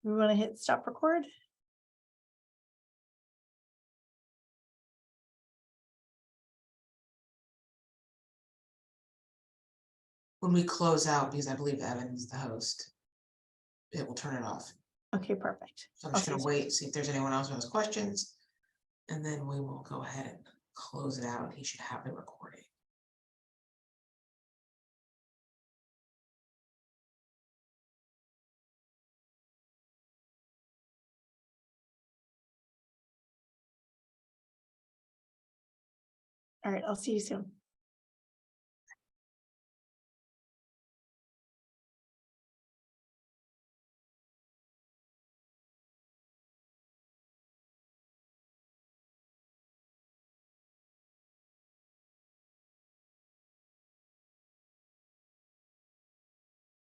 We want to hit stop record. When we close out, because I believe Evan is the host, it will turn it off. Okay, perfect. So I'm just gonna wait, see if there's anyone else who has questions. And then we will go ahead and close it out. He should have the recording. All right, I'll see you soon.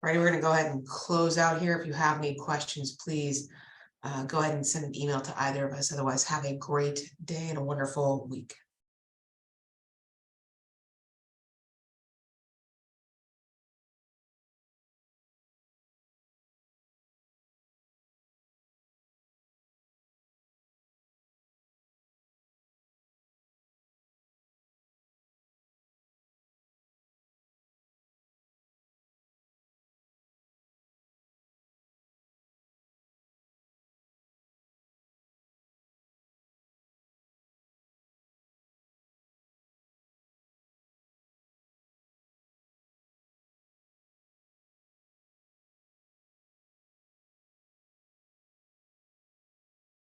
All right, we're gonna go ahead and close out here. If you have any questions, please go ahead and send an email to either of us. Otherwise, have a great day and a wonderful week.